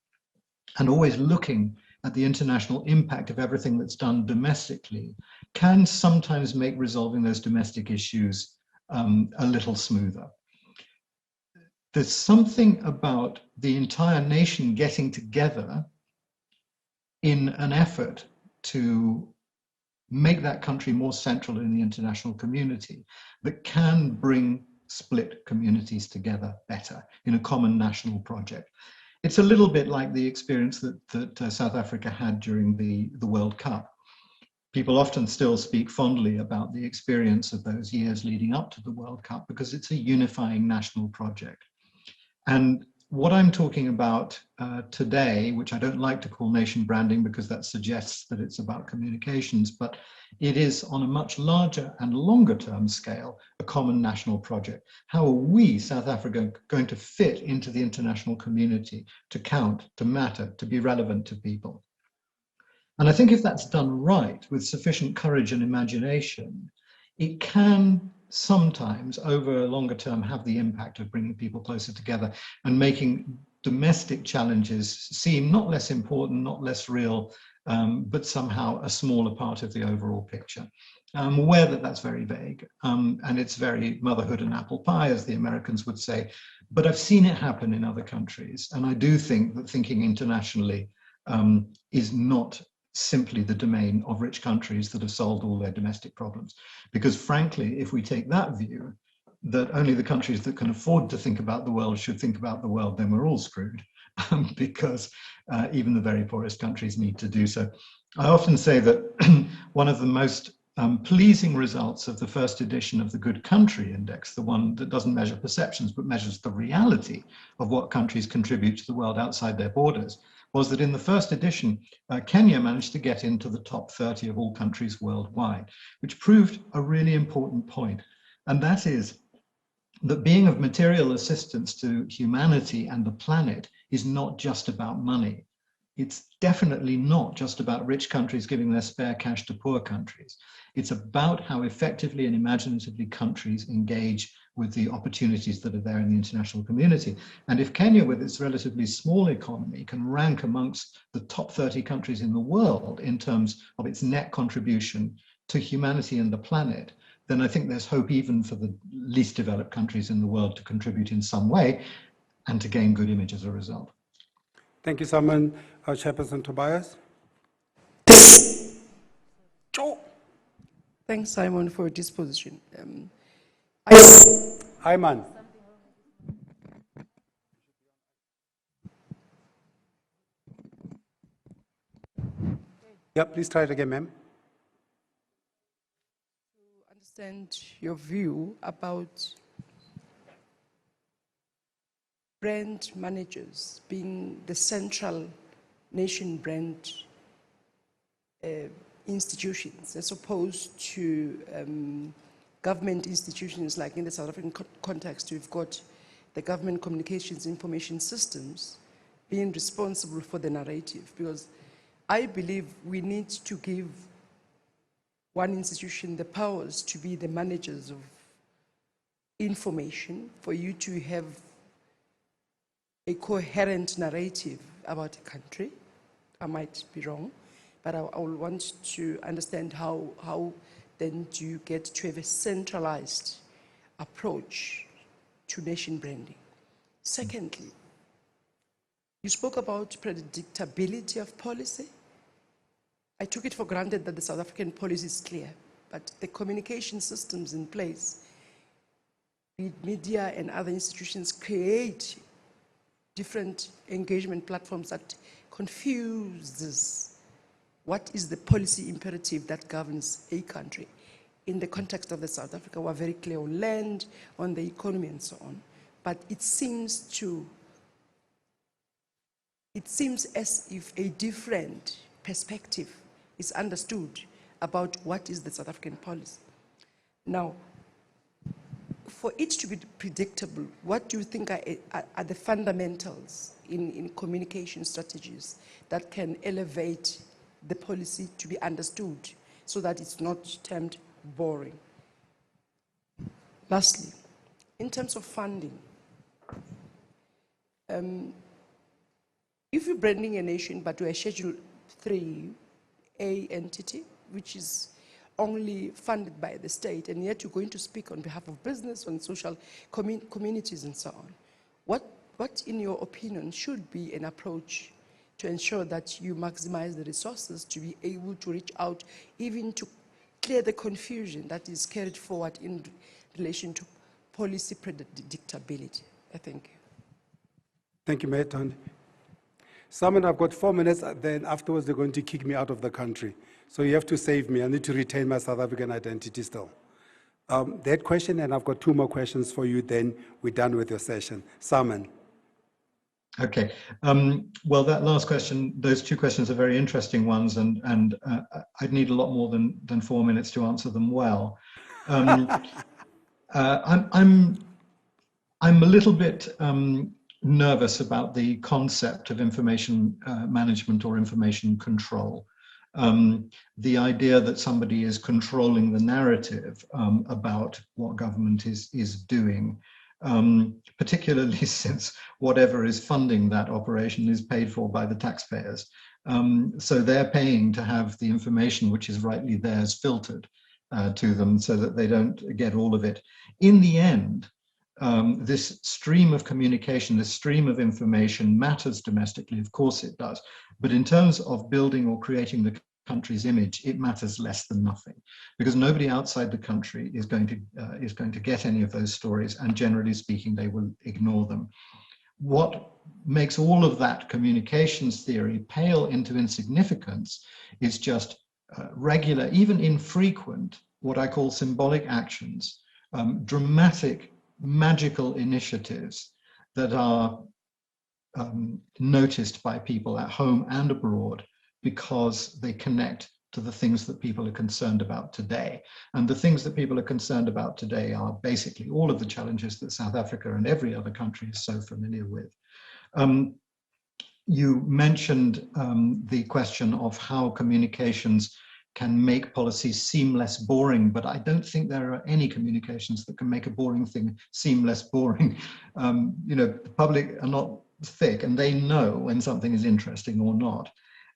and always looking at the international impact of everything that's done domestically can sometimes make resolving those domestic issues a little smoother. There's something about the entire nation getting together in an effort to make that country more central in the international community that can bring split communities together better in a common national project. It's a little bit like the experience that South Africa had during the World Cup. People often still speak fondly about the experience of those years leading up to the World Cup because it's a unifying national project. And what I'm talking about today, which I don't like to call nation branding because that suggests that it's about communications, but it is on a much larger and longer term scale, a common national project. How are we, South Africa, going to fit into the international community, to count, to matter, to be relevant to people? And I think if that's done right, with sufficient courage and imagination, it can sometimes over a longer term have the impact of bringing people closer together and making domestic challenges seem not less important, not less real, but somehow a smaller part of the overall picture. I'm aware that that's very vague, and it's very motherhood and apple pie, as the Americans would say, but I've seen it happen in other countries. And I do think that thinking internationally is not simply the domain of rich countries that have solved all their domestic problems. Because frankly, if we take that view, that only the countries that can afford to think about the world should think about the world, then we're all screwed, because even the very poorest countries need to do so. I often say that one of the most pleasing results of the first edition of the Good Country Index, the one that doesn't measure perceptions but measures the reality of what countries contribute to the world outside their borders, was that in the first edition, Kenya managed to get into the top 30 of all countries worldwide, which proved a really important point. And that is that being of material assistance to humanity and the planet is not just about money. it's definitely not just about rich countries giving their spare cash to poor countries. It's about how effectively and imaginatively countries engage with the opportunities that are there in the international community. And if Kenya, with its relatively small economy, can rank amongst the top 30 countries in the world in terms of its net contribution to humanity and the planet, then I think there's hope even for the least developed countries in the world to contribute in some way and to gain good image as a result. Thank you, Simon. Chairperson Tobias. Thanks, Simon, for your disposition. Ayman. Yeah, please try it again, ma'am. To understand your view about brand managers being the central nation brand institutions as opposed to government institutions, like in the South African context, we've got the government communications information systems being responsible for the narrative, because I believe we need to give one institution the powers to be the managers of information for you to have a coherent narrative about a country. I might be wrong, but I will want to understand how then do you get to have a centralized approach to nation branding. Secondly, you spoke about predictability of policy. I took it for granted that the South African policy is clear, but the communication systems in place, be it media and other institutions, create different engagement platforms that confuses what is the policy imperative that governs a country. In the context of the South Africa, we're very clear on land, on the economy, and so on. But it seems as if a different perspective is understood about what is the South African policy. Now, for it to be predictable, what do you think are the fundamentals in communication strategies that can elevate the policy to be understood so that it's not termed boring? Lastly, in terms of funding, if you're branding a nation but you're a Schedule 3A entity, which is only funded by the state, and yet you're going to speak on behalf of business, on social communities and so on, what in your opinion should be an approach to ensure that you maximize the resources to be able to reach out, even to clear the confusion that is carried forward in relation to policy predictability? I thank you. Thank you, Mayor Tondi. Simon, I've got 4 minutes, then afterwards they're going to kick me out of the country. So you have to save me. I need to retain my South African identity still. That question, and I've got 2 more questions for you, then we're done with your session. Simon. Okay. Well, that last question, those 2 questions are very interesting ones, and I'd need a lot more than 4 minutes to answer them well. I'm a little bit nervous about the concept of information management or information control. The idea that somebody is controlling the narrative about what government is doing, particularly since whatever is funding that operation is paid for by the taxpayers. So they're paying to have the information which is rightly theirs filtered to them so that they don't get all of it. In the end, this stream of communication, this stream of information matters domestically, of course it does. But in terms of building or creating the country's image, it matters less than nothing, because nobody outside the country is going to get any of those stories, and generally speaking, they will ignore them. What makes all of that communications theory pale into insignificance is just regular, even infrequent, what I call symbolic actions, dramatic, magical initiatives that are noticed by people at home and abroad because they connect to the things that people are concerned about today. And the things that people are concerned about today are basically all of the challenges that South Africa and every other country is so familiar with. you mentioned the question of how communications can make policies seem less boring, but I don't think there are any communications that can make a boring thing seem less boring. You know, the public are not thick and they know when something is interesting or not.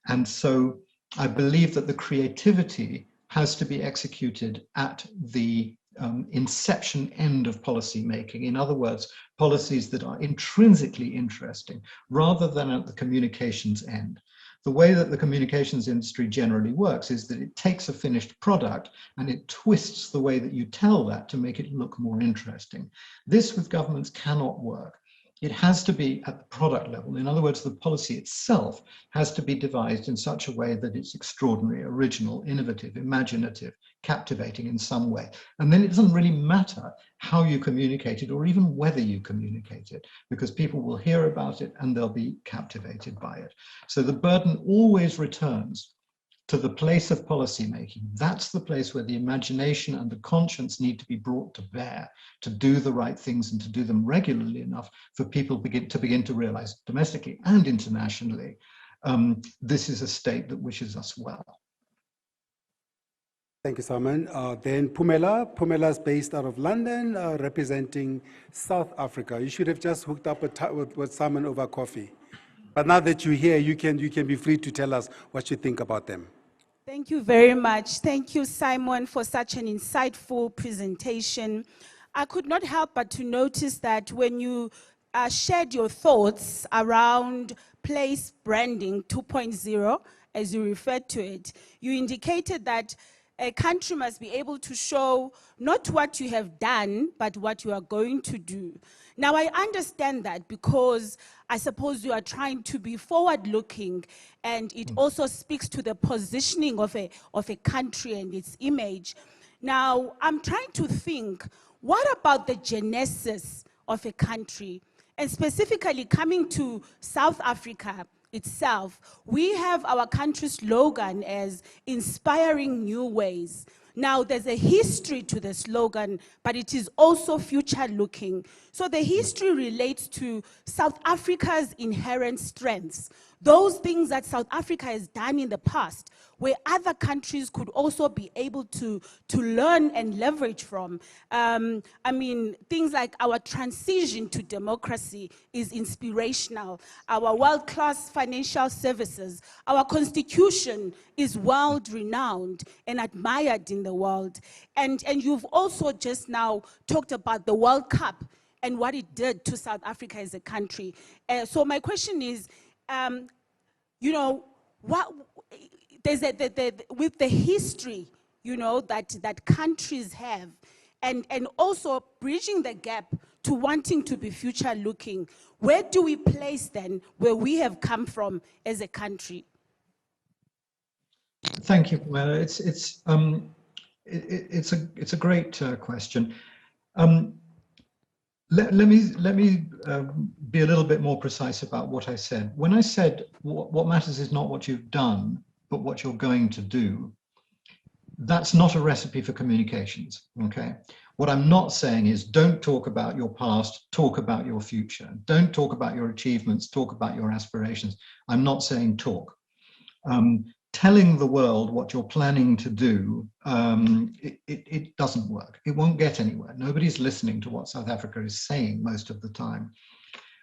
And so I believe that the creativity has to be executed at the inception end of policy making. In other words, policies that are intrinsically interesting rather than at the communications end. The way that the communications industry generally works is that it takes a finished product and it twists the way that you tell that to make it look more interesting. This with governments cannot work. It has to be at the product level. In other words, the policy itself has to be devised in such a way that it's extraordinary, original, innovative, imaginative, captivating in some way. And then it doesn't really matter how you communicate it or even whether you communicate it, because people will hear about it and they'll be captivated by it. So the burden always returns to the place of policy making. That's the place where the imagination and the conscience need to be brought to bear to do the right things and to do them regularly enough for people to begin to realize domestically and internationally, this is a state that wishes us well. Thank you, Simon. Then Pumela. Pumela's based out of London, representing South Africa. You should have just hooked up with Simon over coffee. But now that you're here, you can be free to tell us what you think about them. Thank you very much. Thank you, Simon, for such an insightful presentation. I could not help but to notice that when you shared your thoughts around place branding 2.0, as you referred to it, you indicated that a country must be able to show not what you have done, but what you are going to do. Now, I understand that because I suppose you are trying to be forward-looking, and it also speaks to the positioning of a country and its image. Now, I'm trying to think, what about the genesis of a country? And specifically coming to South Africa itself, we have our country's slogan as inspiring new ways. Now, there's a history to the slogan, but it is also future-looking. So the history relates to South Africa's inherent strengths, those things that South Africa has done in the past, where other countries could also be able to learn and leverage from. I mean, things like our transition to democracy is inspirational. Our world-class financial services, our constitution is world-renowned and admired in the world. And you've also just now talked about the World Cup and what it did to South Africa as a country. So my question is, you know, with the history, you know, that countries have, and also bridging the gap to wanting to be future-looking, where do we place then where we have come from as a country? Thank you, Pamela. It's a great question. Let me be a little bit more precise about what I said. When I said what matters is not what you've done, but what you're going to do, that's not a recipe for communications, okay? What I'm not saying is don't talk about your past, talk about your future. Don't talk about your achievements, talk about your aspirations. I'm not saying talk. Telling the world what you're planning to do, it doesn't work. It won't get anywhere. Nobody's listening to what South Africa is saying most of the time.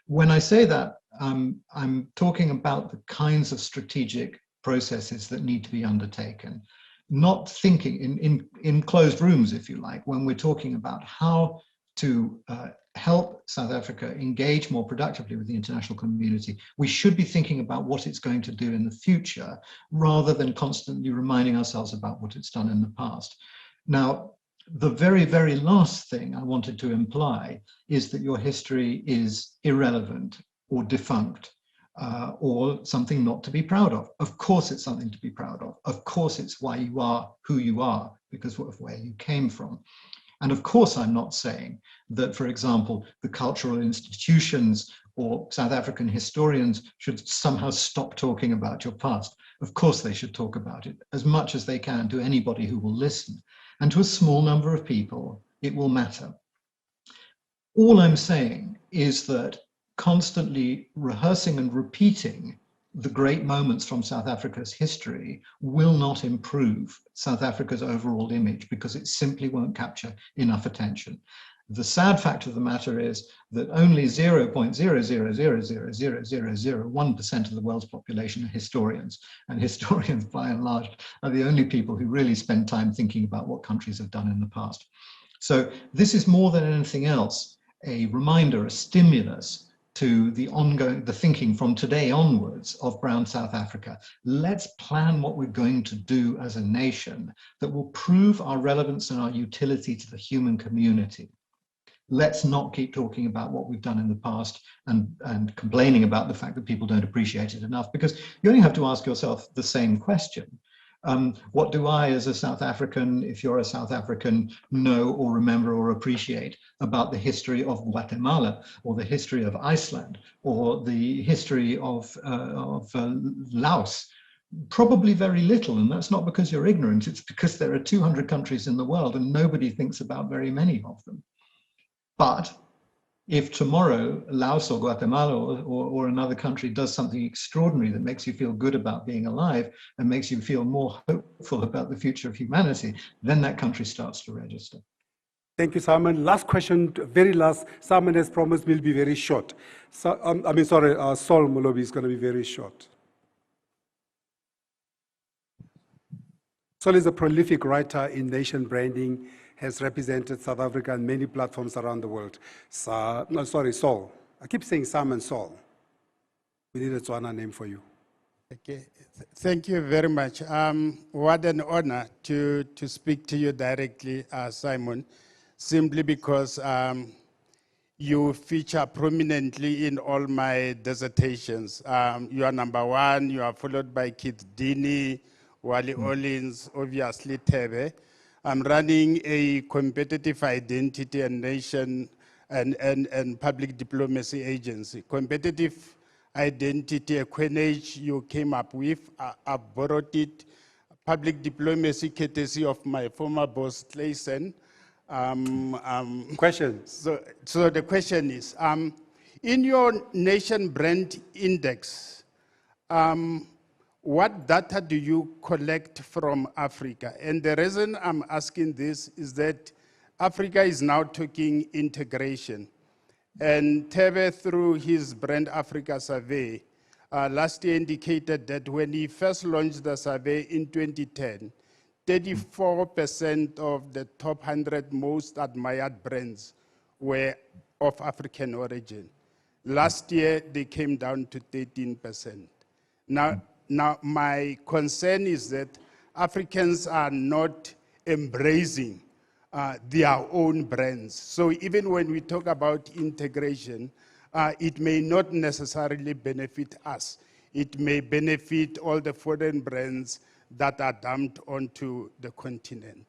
When I say that, I'm talking about the kinds of strategic processes that need to be undertaken, not thinking in closed rooms, if you like, when we're talking about how to help South Africa engage more productively with the international community. We should be thinking about what it's going to do in the future rather than constantly reminding ourselves about what it's done in the past. Now, the very, very last thing I wanted to imply is that your history is irrelevant or defunct or something not to be proud of. Of course, it's something to be proud of. Of course, it's why you are who you are because of where you came from. And of course, I'm not saying that, for example, the cultural institutions or South African historians should somehow stop talking about your past. Of course, they should talk about it as much as they can to anybody who will listen. And to a small number of people, it will matter. All I'm saying is that constantly rehearsing and repeating the great moments from South Africa's history will not improve South Africa's overall image because it simply won't capture enough attention. The sad fact of the matter is that only 0.000000001% of the world's population are historians, and historians by and large are the only people who really spend time thinking about what countries have done in the past. So this is more than anything else a reminder, a stimulus to the thinking from today onwards of brown South Africa. Let's plan what we're going to do as a nation that will prove our relevance and our utility to the human community. Let's not keep talking about what we've done in the past and complaining about the fact that people don't appreciate it enough, because you only have to ask yourself the same question. What do I, as a South African, if you're a South African, know or remember or appreciate about the history of Guatemala, or the history of Iceland, or the history of Laos? Probably very little, and that's not because you're ignorant, it's because there are 200 countries in the world and nobody thinks about very many of them. But if tomorrow Laos or Guatemala or another country does something extraordinary that makes you feel good about being alive and makes you feel more hopeful about the future of humanity, then that country starts to register. Thank you, Simon. Last question, very last. Simon has promised will be very short. So, Sol Molobi is going to be very short. Sol is a prolific writer in nation branding, has represented South Africa on many platforms around the world. Sol. I keep saying Simon Sol. We need a Tswana name for you. Okay. Thank you very much. What an honor to speak to you directly, Simon, simply because you feature prominently in all my dissertations. You are number one, you are followed by Keith Dini, Wally Ollins, obviously Thebe. I'm running a competitive identity and nation and public diplomacy agency. Competitive identity, a coinage you came up with, I've borrowed it. Public diplomacy, courtesy of my former boss, Clayson. Question. So the question is, in your nation brand index, what data do you collect from Africa? And the reason I'm asking this is that Africa is now talking integration. And Thebe, through his Brand Africa survey, last year indicated that when he first launched the survey in 2010, 34% of the top 100 most admired brands were of African origin. Last year, they came down to 13%. Now, my concern is that Africans are not embracing their own brands. So even when we talk about integration, it may not necessarily benefit us. It may benefit all the foreign brands that are dumped onto the continent.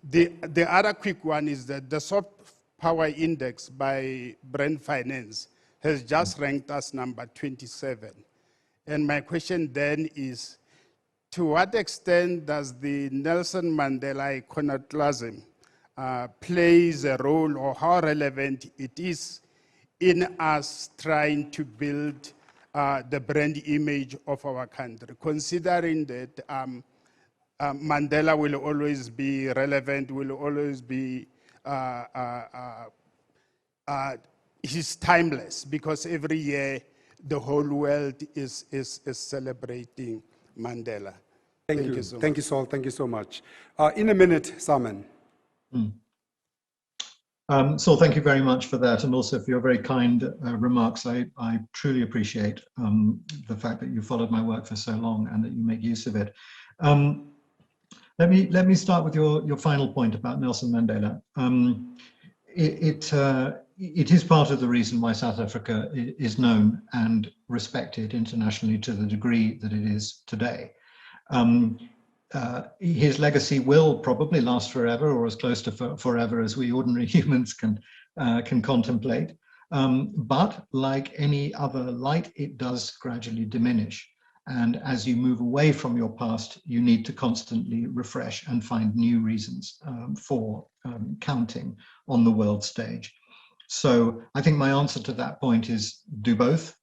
The other quick one is that the soft power index by Brand Finance has just ranked us number 27. And my question then is, to what extent does the Nelson Mandela iconoclasm plays a role, or how relevant it is in us trying to build the brand image of our country, considering that Mandela will always be relevant, will always be, he's timeless, because every year the whole world is celebrating Mandela. Thank you. So Thank you, Sol. Thank you so much. In a minute, Simon. Saul, thank you very much for that, and also for your very kind remarks. I truly appreciate the fact that you followed my work for so long and that you make use of it. Let me start with your final point about Nelson Mandela. It is part of the reason why South Africa is known and respected internationally to the degree that it is today. His legacy will probably last forever, or as close to forever as we ordinary humans can contemplate. But like any other light, it does gradually diminish. And as you move away from your past, you need to constantly refresh and find new reasons for counting on the world stage. So I think my answer to that point is do both.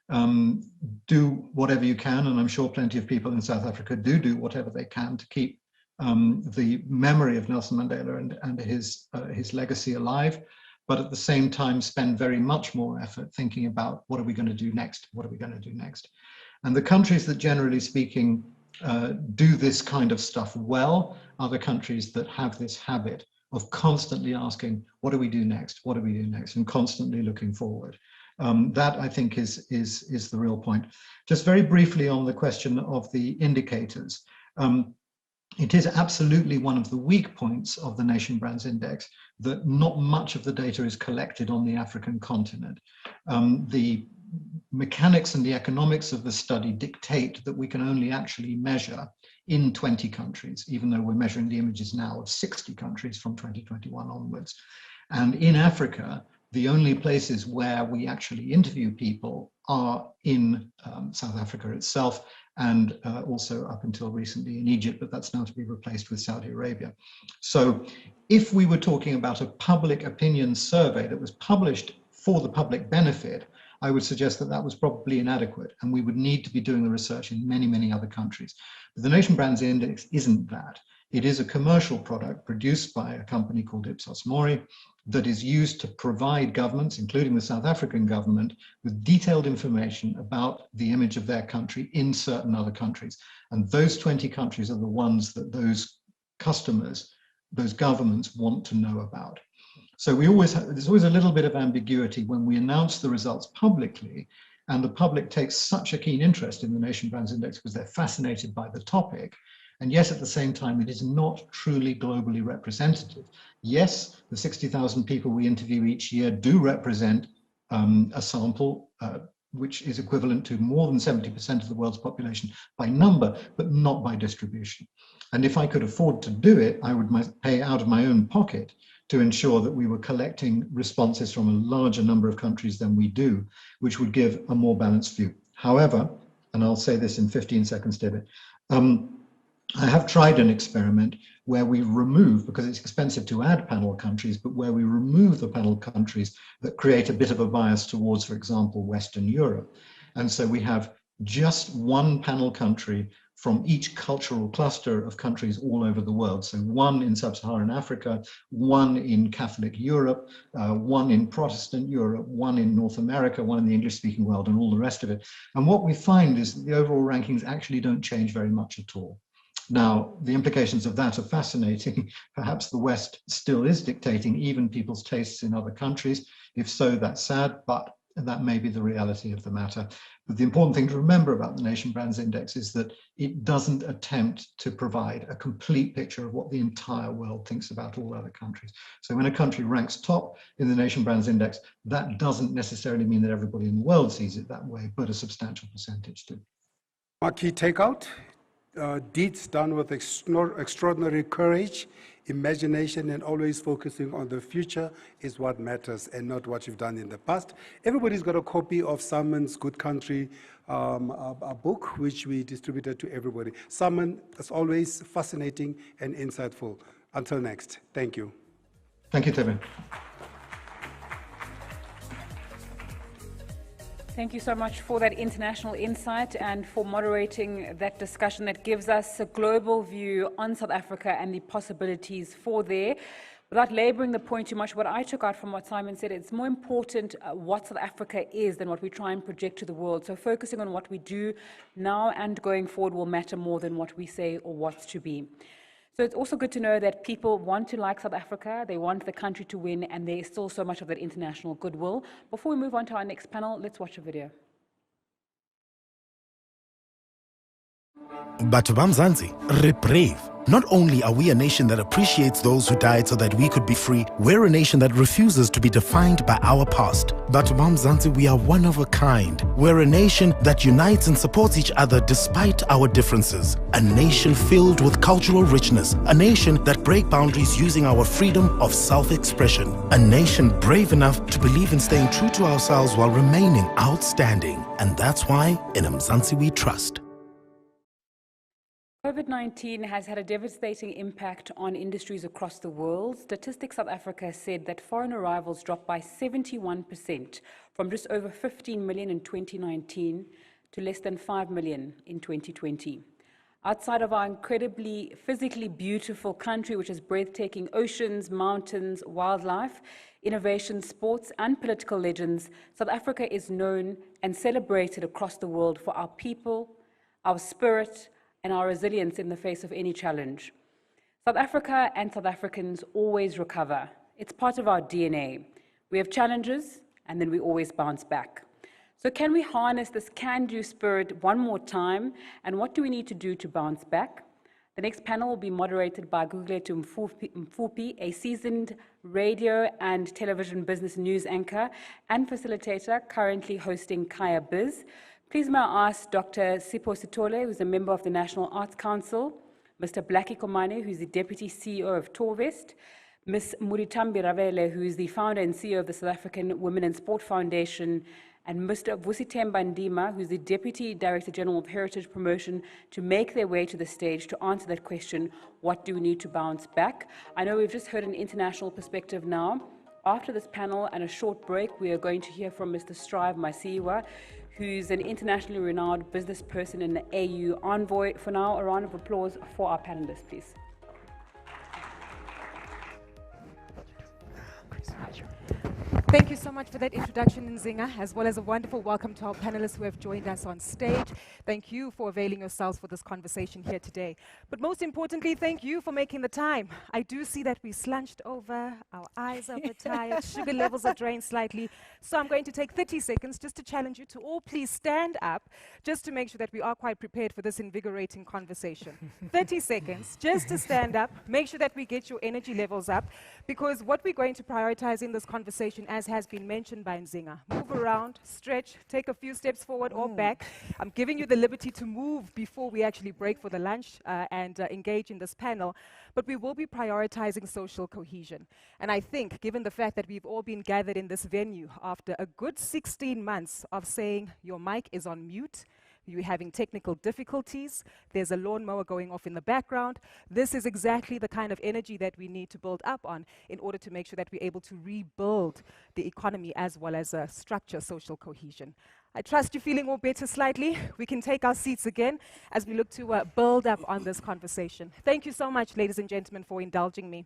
do whatever you can, and I'm sure plenty of people in South Africa do whatever they can to keep the memory of Nelson Mandela and his legacy alive, but at the same time spend very much more effort thinking about what are we going to do next? What are we going to do next? And the countries that, generally speaking, do this kind of stuff well are the countries that have this habit of constantly asking, what do we do next? What do we do next? And constantly looking forward. That, I think, is the real point. Just very briefly on the question of the indicators. It is absolutely one of the weak points of the Nation Brands Index that not much of the data is collected on the African continent. The mechanics and the economics of the study dictate that we can only actually measure in 20 countries, even though we're measuring the images now of 60 countries from 2021 onwards. And in Africa, the only places where we actually interview people are in South Africa itself, and also up until recently in Egypt, but that's now to be replaced with Saudi Arabia. So if we were talking about a public opinion survey that was published for the public benefit, I would suggest that that was probably inadequate, and we would need to be doing the research in many, many other countries. But the Nation Brands Index isn't that. It is a commercial product produced by a company called Ipsos Mori that is used to provide governments, including the South African government, with detailed information about the image of their country in certain other countries. And those 20 countries are the ones that those customers, those governments want to know about. So there's always a little bit of ambiguity when we announce the results publicly, and the public takes such a keen interest in the Nation Brands Index because they're fascinated by the topic. And yes, at the same time, it is not truly globally representative. Yes, the 60,000 people we interview each year do represent a sample which is equivalent to more than 70% of the world's population by number, but not by distribution. And if I could afford to do it, I would pay out of my own pocket to ensure that we were collecting responses from a larger number of countries than we do, which would give a more balanced view. However, and I'll say this in 15 seconds, David, I have tried an experiment where we remove, because it's expensive to add panel countries, but where we remove the panel countries that create a bit of a bias towards, for example, Western Europe. And so we have just one panel country from each cultural cluster of countries all over the world. So one in sub-Saharan Africa, one in Catholic Europe, one in Protestant Europe, one in North America, one in the English-speaking world, and all the rest of it. And what we find is that the overall rankings actually don't change very much at all. Now, the implications of that are fascinating. Perhaps the West still is dictating even people's tastes in other countries. If so, that's sad, but that may be the reality of the matter. But the important thing to remember about the Nation Brands Index is that it doesn't attempt to provide a complete picture of what the entire world thinks about all other countries. So when a country ranks top in the Nation Brands Index, that doesn't necessarily mean that everybody in the world sees it that way, but a substantial percentage do. Our key takeout. Deeds done with extraordinary courage, imagination, and always focusing on the future is what matters and not what you've done in the past. Everybody's got a copy of Simon's Good Country a book, which we distributed to everybody. Simon, as always, fascinating and insightful. Until next, thank you. Thank you, Thebe. Thank you so much for that international insight and for moderating that discussion that gives us a global view on South Africa and the possibilities for there. Without laboring the point too much, what I took out from what Simon said, it's more important what South Africa is than what we try and project to the world. So focusing on what we do now and going forward will matter more than what we say or what's to be. So it's also good to know that people want to like South Africa, they want the country to win, and there's still so much of that international goodwill. Before we move on to our next panel, let's watch a video. Batho ba Mzansi, re brave. Not only are we a nation that appreciates those who died so that we could be free, we're a nation that refuses to be defined by our past. Batho ba Mzansi, we are one of a kind. We're a nation that unites and supports each other despite our differences. A nation filled with cultural richness. A nation that breaks boundaries using our freedom of self-expression. A nation brave enough to believe in staying true to ourselves while remaining outstanding. And that's why in Mzansi we trust. COVID-19 has had a devastating impact on industries across the world. Statistics South Africa said that foreign arrivals dropped by 71% from just over 15 million in 2019 to less than 5 million in 2020. Outside of our incredibly physically beautiful country, which has breathtaking oceans, mountains, wildlife, innovation, sports, and political legends, South Africa is known and celebrated across the world for our people, our spirit, and our resilience in the face of any challenge. South Africa and South Africans always recover. It's part of our DNA. We have challenges, and then we always bounce back. So can we harness this can-do spirit one more time, and what do we need to do to bounce back? The next panel will be moderated by Gugu Mfuphi, a seasoned radio and television business news anchor and facilitator currently hosting Kaya Biz. Please may I ask Dr. Sipho Sithole, who's a member of the National Arts Council, Mr. Blacky Komani, who's the Deputy CEO of Tourvest, Ms. Muditambi Ravele, who is the founder and CEO of the South African Women in Sport Foundation, and Mr. Vusithemba Ndima, who's the Deputy Director General of Heritage Promotion, to make their way to the stage to answer that question, what do we need to bounce back? I know we've just heard an international perspective now. After this panel and a short break, we are going to hear from Mr. Strive Masiwa, who's an internationally renowned business person and the AU envoy. For now, a round of applause for our panelists, please. Thank you so much for that introduction, Nzinga, as well as a wonderful welcome to our panelists who have joined us on stage. Thank you for availing yourselves for this conversation here today. But most importantly, thank you for making the time. I do see that we slunched over, our eyes are a bit tired, sugar levels are drained slightly. So I'm going to take 30 seconds just to challenge you to all please stand up, just to make sure that we are quite prepared for this invigorating conversation. 30 seconds, just to stand up, make sure that we get your energy levels up, because what we're going to prioritize in this conversation, as has been mentioned by Nzinga, move around, stretch, take a few steps forward or back. I'm giving you the liberty to move before we actually break for the lunch and engage in this panel, but we will be prioritizing social cohesion. And I think, given the fact that we've all been gathered in this venue after a good 16 months of saying your mic is on mute, you're having technical difficulties, there's a lawnmower going off in the background, this is exactly the kind of energy that we need to build up on in order to make sure that we're able to rebuild the economy as well as structure social cohesion. I trust you're feeling all better slightly. We can take our seats again as we look to build up on this conversation. Thank you so much, ladies and gentlemen, for indulging me.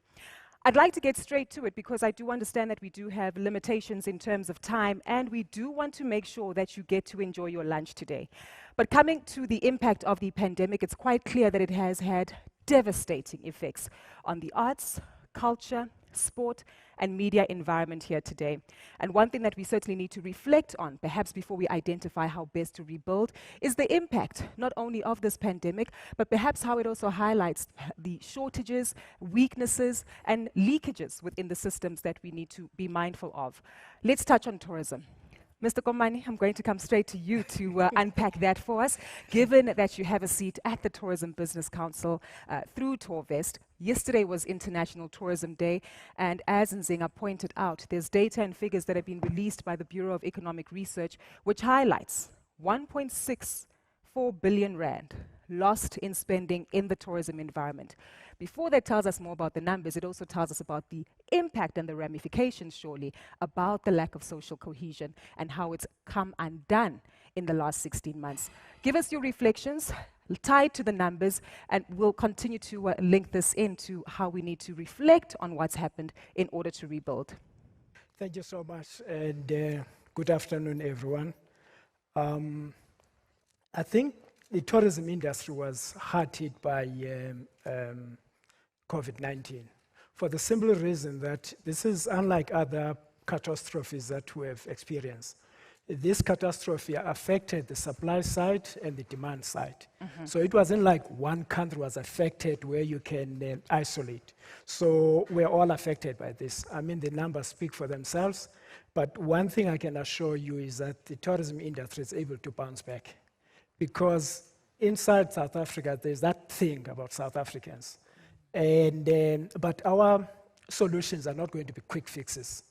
I'd like to get straight to it because I do understand that we do have limitations in terms of time, and we do want to make sure that you get to enjoy your lunch today. But coming to the impact of the pandemic, it's quite clear that it has had devastating effects on the arts, culture, sport, and media environment here today. And one thing that we certainly need to reflect on, perhaps before we identify how best to rebuild, is the impact not only of this pandemic, but perhaps how it also highlights the shortages, weaknesses, and leakages within the systems that we need to be mindful of. Let's touch on tourism. Mr. Komani, I'm going to come straight to you to unpack that for us, given that you have a seat at the Tourism Business Council through Tourvest. Yesterday was International Tourism Day, and as Nzinga pointed out, there's data and figures that have been released by the Bureau of Economic Research, which highlights 1.64 billion rand lost in spending in the tourism environment. Before that tells us more about the numbers, it also tells us about the impact and the ramifications, surely, about the lack of social cohesion and how it's come undone in the last 16 months. Give us your reflections tied to the numbers, and we'll continue to link this into how we need to reflect on what's happened in order to rebuild. Thank you so much, and good afternoon, everyone. I think the tourism industry was hard hit by COVID-19 for the simple reason that this is unlike other catastrophes that we have experienced. This catastrophe affected the supply side and the demand side. So it wasn't like one country was affected where you can isolate. So we're all affected by this. I mean, the numbers speak for themselves, but one thing I can assure you is that the tourism industry is able to bounce back. Because inside South Africa, there's that thing about South Africans. And, but our solutions are not going to be quick fixes.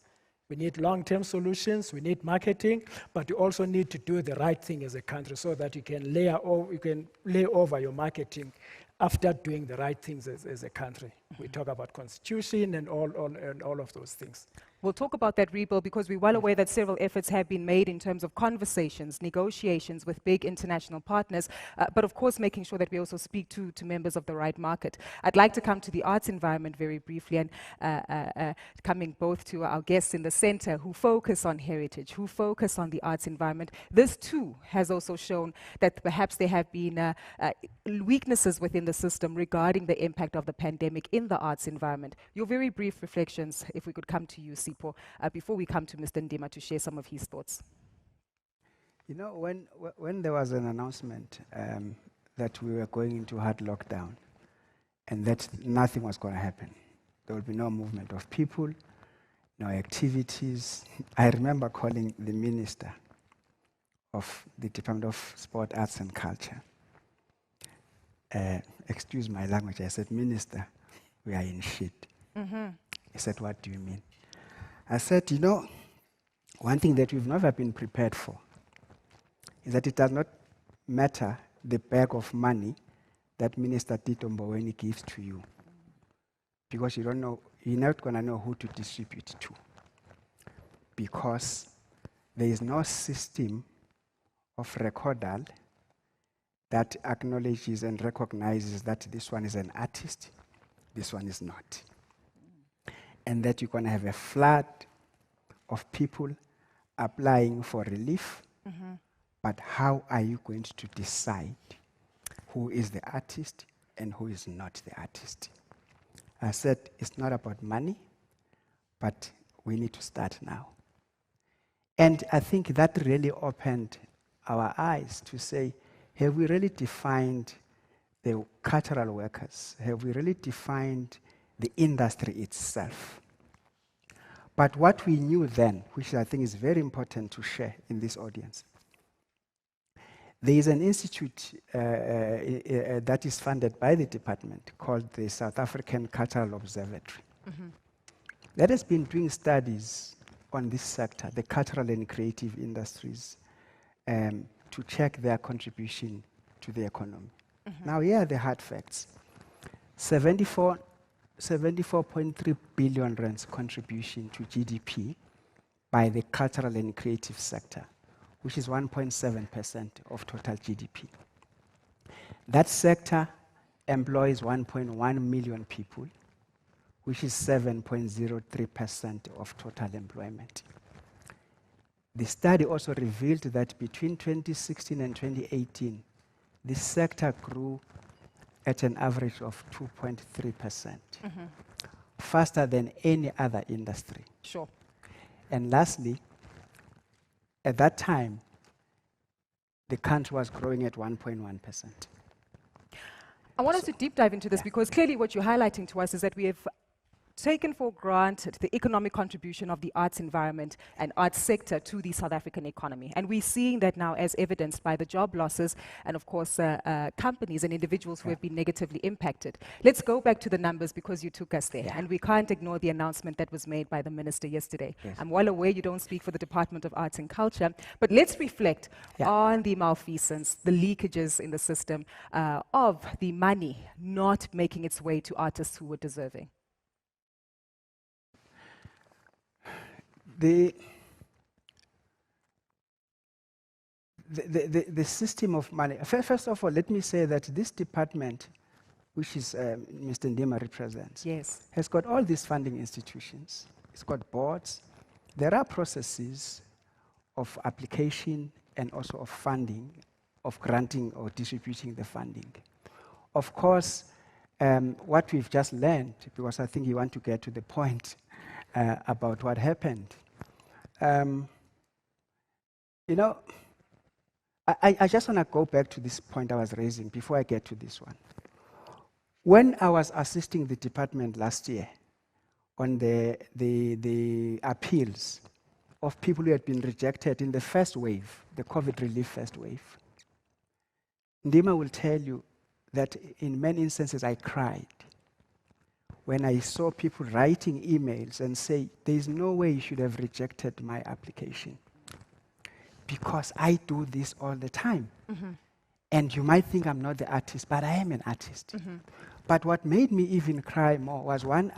We need long-term solutions, we need marketing, but you also need to do the right thing as a country so that you can lay over your marketing after doing the right things as a country. We talk about constitution and all of those things. We'll talk about that rebuild because we're well aware that several efforts have been made in terms of conversations, negotiations with big international partners, but of course making sure that we also speak to members of the right market. I'd like to come to the arts environment very briefly and coming both to our guests in the center who focus on heritage, who focus on the arts environment. This too has also shown that perhaps there have been weaknesses within the system regarding the impact of the pandemic in the arts environment. Your very brief reflections, if we could come to you, Sipho, before we come to Mr. Ndima to share some of his thoughts. You know, when there was an announcement that we were going into hard lockdown and that nothing was going to happen, there would be no movement of people, no activities. I remember calling the minister of the Department of Sport, Arts and Culture. Excuse my language, I said, Minister, we are in shit. He said, what do you mean? I said, you know, one thing that we've never been prepared for is that it does not matter the bag of money that Minister Tito Mboweni gives to you, because you don't know, you're not going to know who to distribute to, because there is no system of recordal that acknowledges and recognizes that this one is an artist, this one is not. And that you're going to have a flood of people applying for relief, but how are you going to decide who is the artist and who is not the artist? I said, it's not about money, but we need to start now. And I think that really opened our eyes to say, have we really defined the cultural workers? Have we really defined the industry itself? But what we knew then, which I think is very important to share in this audience, there is an institute that is funded by the department called the South African Cultural Observatory. That has been doing studies on this sector, the cultural and creative industries, to check their contribution to the economy. Now, here are the hard facts. 74.3 billion rands contribution to GDP by the cultural and creative sector, which is 1.7% of total GDP. That sector employs 1.1 million people, which is 7.03% of total employment. The study also revealed that between 2016 and 2018, this sector grew at an average of 2.3%, faster than any other industry. Sure. And lastly, at that time, the country was growing at 1.1%. I want us to deep dive into this because clearly what you're highlighting to us is that we have taken for granted the economic contribution of the arts environment and arts sector to the South African economy. And we're seeing that now as evidenced by the job losses and, of course, companies and individuals who have been negatively impacted. Let's go back to the numbers because you took us there. And we can't ignore the announcement that was made by the minister yesterday. I'm well aware you don't speak for the Department of Arts and Culture, but let's reflect on the malfeasance, the leakages in the system of the money not making its way to artists who were deserving. The system of money. First of all, let me say that this department, which is Mr. Ndima represents, has got all these funding institutions. It's got boards. There are processes of application and also of funding, of granting or distributing the funding. Of course, what we've just learned, because I think you want to get to the point about what happened. You know, I just want to go back to this point I was raising before I get to this one. When I was assisting the department last year on the appeals of people who had been rejected in the first wave, the COVID relief first wave, Ndima will tell you that in many instances I cried when I saw people writing emails and say, there's no way you should have rejected my application because I do this all the time. And you might think I'm not the artist, but I am an artist. But what made me even cry more was one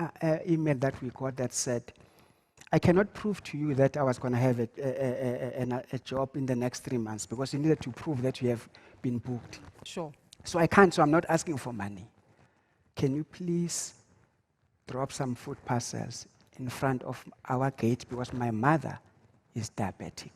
email that we got that said, I cannot prove to you that I was going to have a job in the next 3 months because you needed to prove that you have been booked. Sure. So I can't, so I'm not asking for money. Can you please drop some food parcels in front of our gate because my mother is diabetic?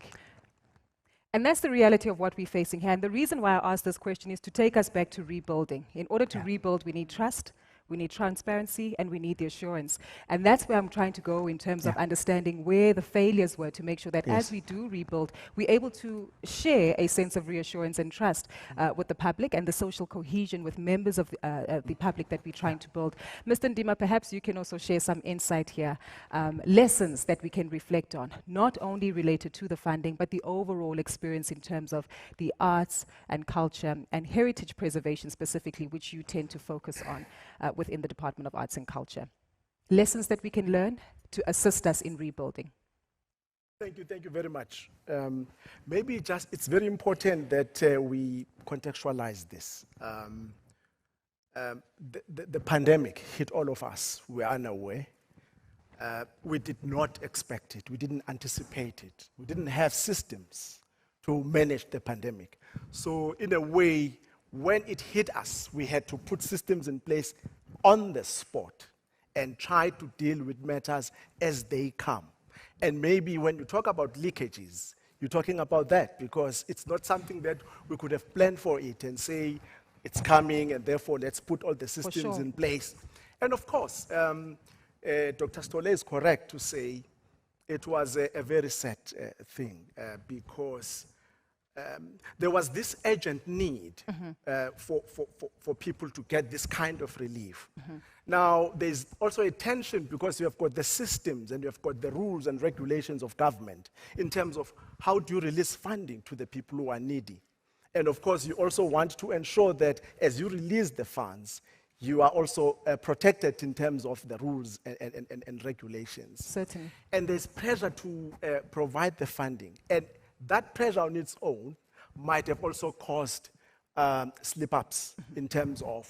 And that's the reality of what we're facing here. And the reason why I asked this question is to take us back to rebuilding. In order to rebuild, we need trust, we need transparency, and we need the assurance. And that's where I'm trying to go in terms of understanding where the failures were to make sure that as we do rebuild, we're able to share a sense of reassurance and trust with the public and the social cohesion with members of the public that we're trying to build. Mr. Ndima, perhaps you can also share some insight here, lessons that we can reflect on, not only related to the funding, but the overall experience in terms of the arts and culture and heritage preservation specifically, which you tend to focus on within the Department of Arts and Culture. Lessons that we can learn to assist us in rebuilding. Thank you very much. Maybe just, it's very important that we contextualize this. The pandemic hit all of us. We are unaware. We did not expect it. We didn't anticipate it. We didn't have systems to manage the pandemic. So in a way, when it hit us, we had to put systems in place on the spot and try to deal with matters as they come. And maybe when you talk about leakages, you're talking about that because it's not something that we could have planned for it and say it's coming and therefore let's put all the systems in place. And of course, Dr. Sithole is correct to say it was a very sad thing because there was this urgent need for people to get this kind of relief. Now, there's also a tension because you have got the systems and you have got the rules and regulations of government in terms of how do you release funding to the people who are needy. And of course, you also want to ensure that as you release the funds, you are also protected in terms of the rules and regulations. Certainly. And there's pressure to provide the funding. And that pressure on its own might have also caused slip-ups in terms of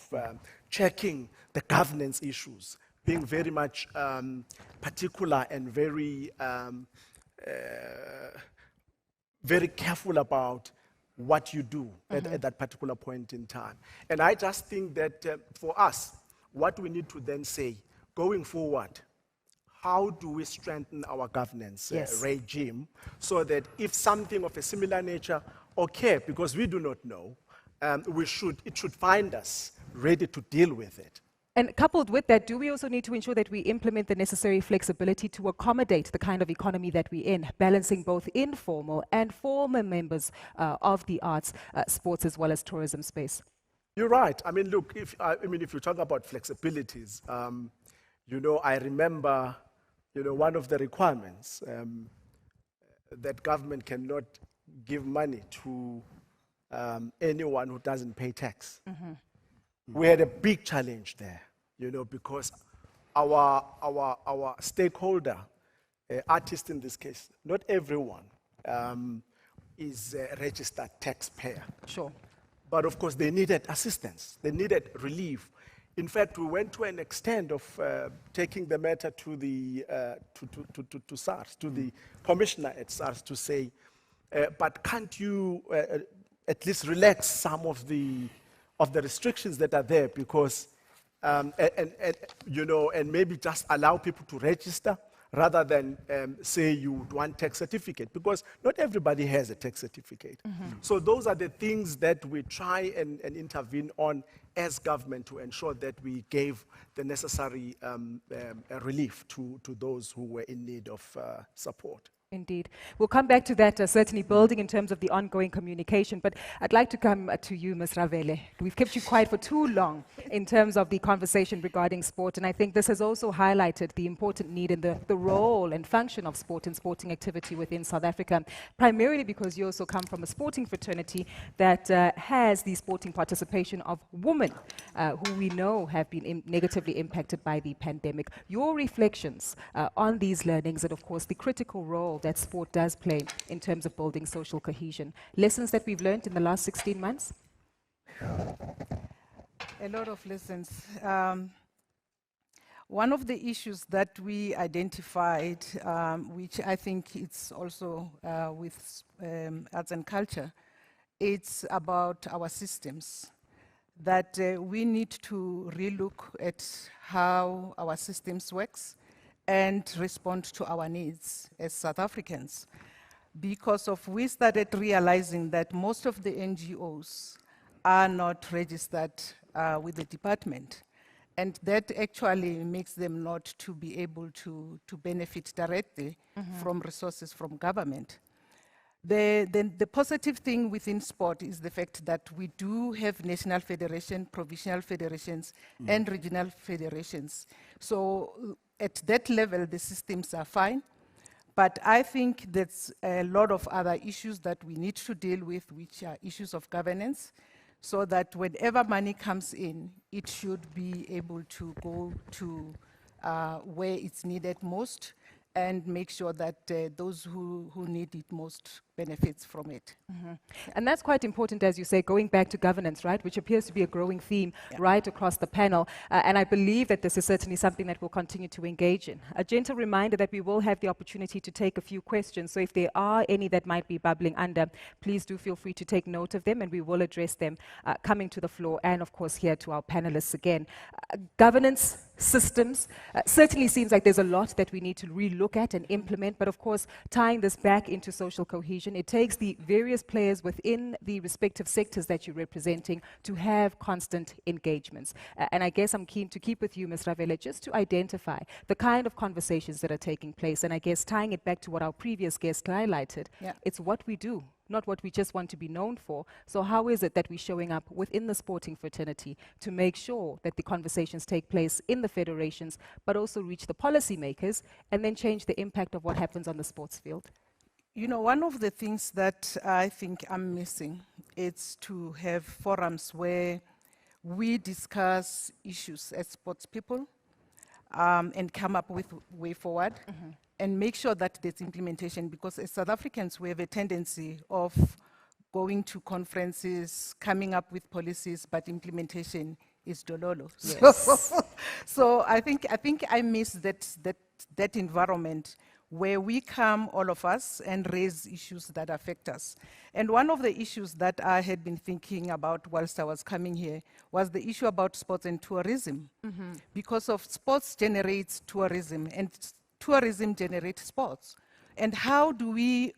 checking the governance issues, being very much particular and very, very careful about what you do at that particular point in time. And I just think that for us, what we need to then say, going forward, how do we strengthen our governance regime so that if something of a similar nature occurs, because we do not know, it should find us ready to deal with it. And coupled with that, do we also need to ensure that we implement the necessary flexibility to accommodate the kind of economy that we're in, balancing both informal and formal members of the arts, sports, as well as tourism space? You're right. I mean, look, if you talk about flexibilities, I remember, one of the requirements that government cannot give money to anyone who doesn't pay tax. We had a big challenge there, because our stakeholder, artist in this case, not everyone is a registered taxpayer. Sure. But of course, they needed assistance. They needed relief. In fact, we went to an extent of taking the matter to the to SARS, to the commissioner at SARS, to say, but can't you at least relax some of the restrictions that are there, because and maybe just allow people to register rather than say you would want tax certificate, because not everybody has a tax certificate. So those are the things that we try and intervene on as government to ensure that we gave the necessary relief to those who were in need of support. Indeed. We'll come back to that, certainly building in terms of the ongoing communication, but I'd like to come to you, Ms. Ravele. We've kept you quiet for too long in terms of the conversation regarding sport, and I think this has also highlighted the important need and the role and function of sport and sporting activity within South Africa, primarily because you also come from a sporting fraternity that has the sporting participation of women who we know have been negatively impacted by the pandemic. Your reflections on these learnings and, of course, the critical role that sport does play in terms of building social cohesion. Lessons that we've learned in the last 16 months? A lot of lessons. One of the issues that we identified, which I think it's also with arts and culture, it's about our systems. That we need to relook at how our systems works and respond to our needs as South Africans. Because we started realizing that most of the NGOs are not registered with the department. And that actually makes them not to be able to benefit directly from resources from government. The positive thing within sport is the fact that we do have national federation, provincial federations, and regional federations. So at that level, the systems are fine. But I think there's a lot of other issues that we need to deal with, which are issues of governance, so that whenever money comes in, it should be able to go to where it's needed most, and make sure that those who need it most benefits from it. And that's quite important, as you say, going back to governance, right, which appears to be a growing theme right across the panel. And I believe that this is certainly something that we'll continue to engage in. A gentle reminder that we will have the opportunity to take a few questions. So if there are any that might be bubbling under, please do feel free to take note of them, and we will address them coming to the floor, and of course here to our panelists again. Governance, systems, certainly seems like there's a lot that we need to relook at and implement, but of course tying this back into social cohesion, it takes the various players within the respective sectors that you're representing to have constant engagements. And I guess I'm keen to keep with you, Ms. Ravele, just to identify the kind of conversations that are taking place, and I guess tying it back to what our previous guest highlighted, it's what we do, not what we just want to be known for. So how is it that we're showing up within the sporting fraternity to make sure that the conversations take place in the federations, but also reach the policymakers and then change the impact of what happens on the sports field? You know, one of the things that I think I'm missing is to have forums where we discuss issues as sports people and come up with way forward. And make sure that there's implementation, because as South Africans, we have a tendency of going to conferences, coming up with policies, but implementation is dololo. Yes. So I think I miss that environment where we come, all of us, and raise issues that affect us. And one of the issues that I had been thinking about whilst I was coming here was the issue about sports and tourism. Because of sports generates tourism, and tourism generates sports. And how do we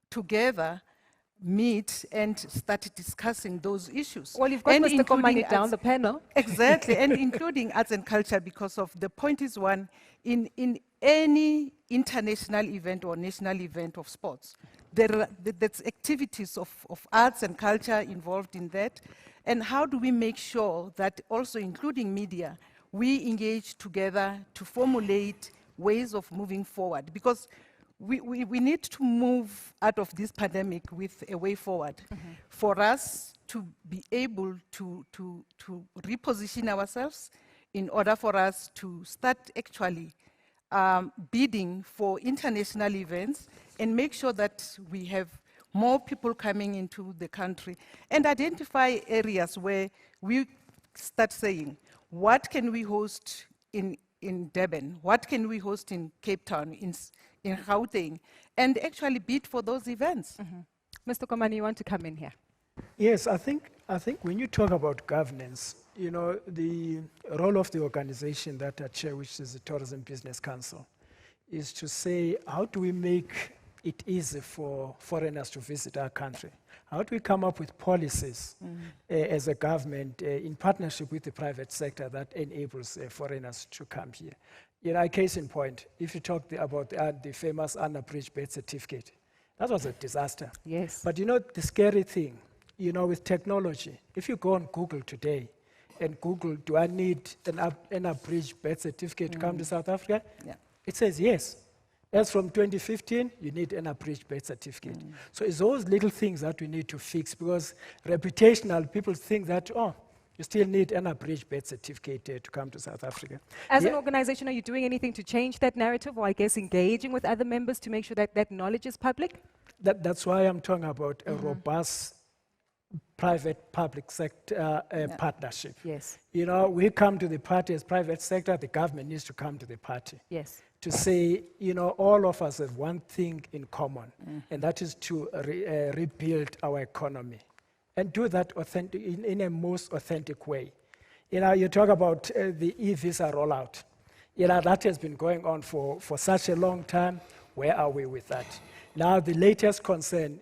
together meet and start discussing those issues? Well, you've got Mr. Komani down the panel. Exactly, and including arts and culture, because of the point is one, in any international event or national event of sports, there's activities of arts and culture involved in that. And how do we make sure that also including media, we engage together to formulate ways of moving forward, because we need to move out of this pandemic with a way forward for us to be able to reposition ourselves in order for us to start actually bidding for international events and make sure that we have more people coming into the country and identify areas where we start saying, what can we host in Durban? What can we host in Cape Town, in Gauteng, and actually bid for those events? Mr. Komani, you want to come in here? Yes, I think when you talk about governance, you know, the role of the organization that I chair, which is the Tourism Business Council, is to say, how do we make it easy for foreigners to visit our country? How do we come up with policies as a government in partnership with the private sector that enables foreigners to come here? You know, case in point, if you talk about the famous unabridged birth certificate, that was a disaster. Yes. But you know, the scary thing, you know, with technology, if you go on Google today and Google, do I need an abridged birth certificate to come to South Africa? Yeah. It says yes. As from 2015, you need an abridged birth certificate. So it's those little things that we need to fix, because reputational people think that, oh, you still need an abridged birth certificate to come to South Africa. As an organization, are you doing anything to change that narrative, or I guess engaging with other members to make sure that that knowledge is public? That's why I'm talking about a robust private-public sector partnership. Yes. You know, we come to the party as private sector, the government needs to come to the party. Yes. To say, you know, all of us have one thing in common, and that is to rebuild our economy and do that in a most authentic way. You know, you talk about the e-visa rollout. You know, that has been going on for such a long time. Where are we with that? Now, the latest concern,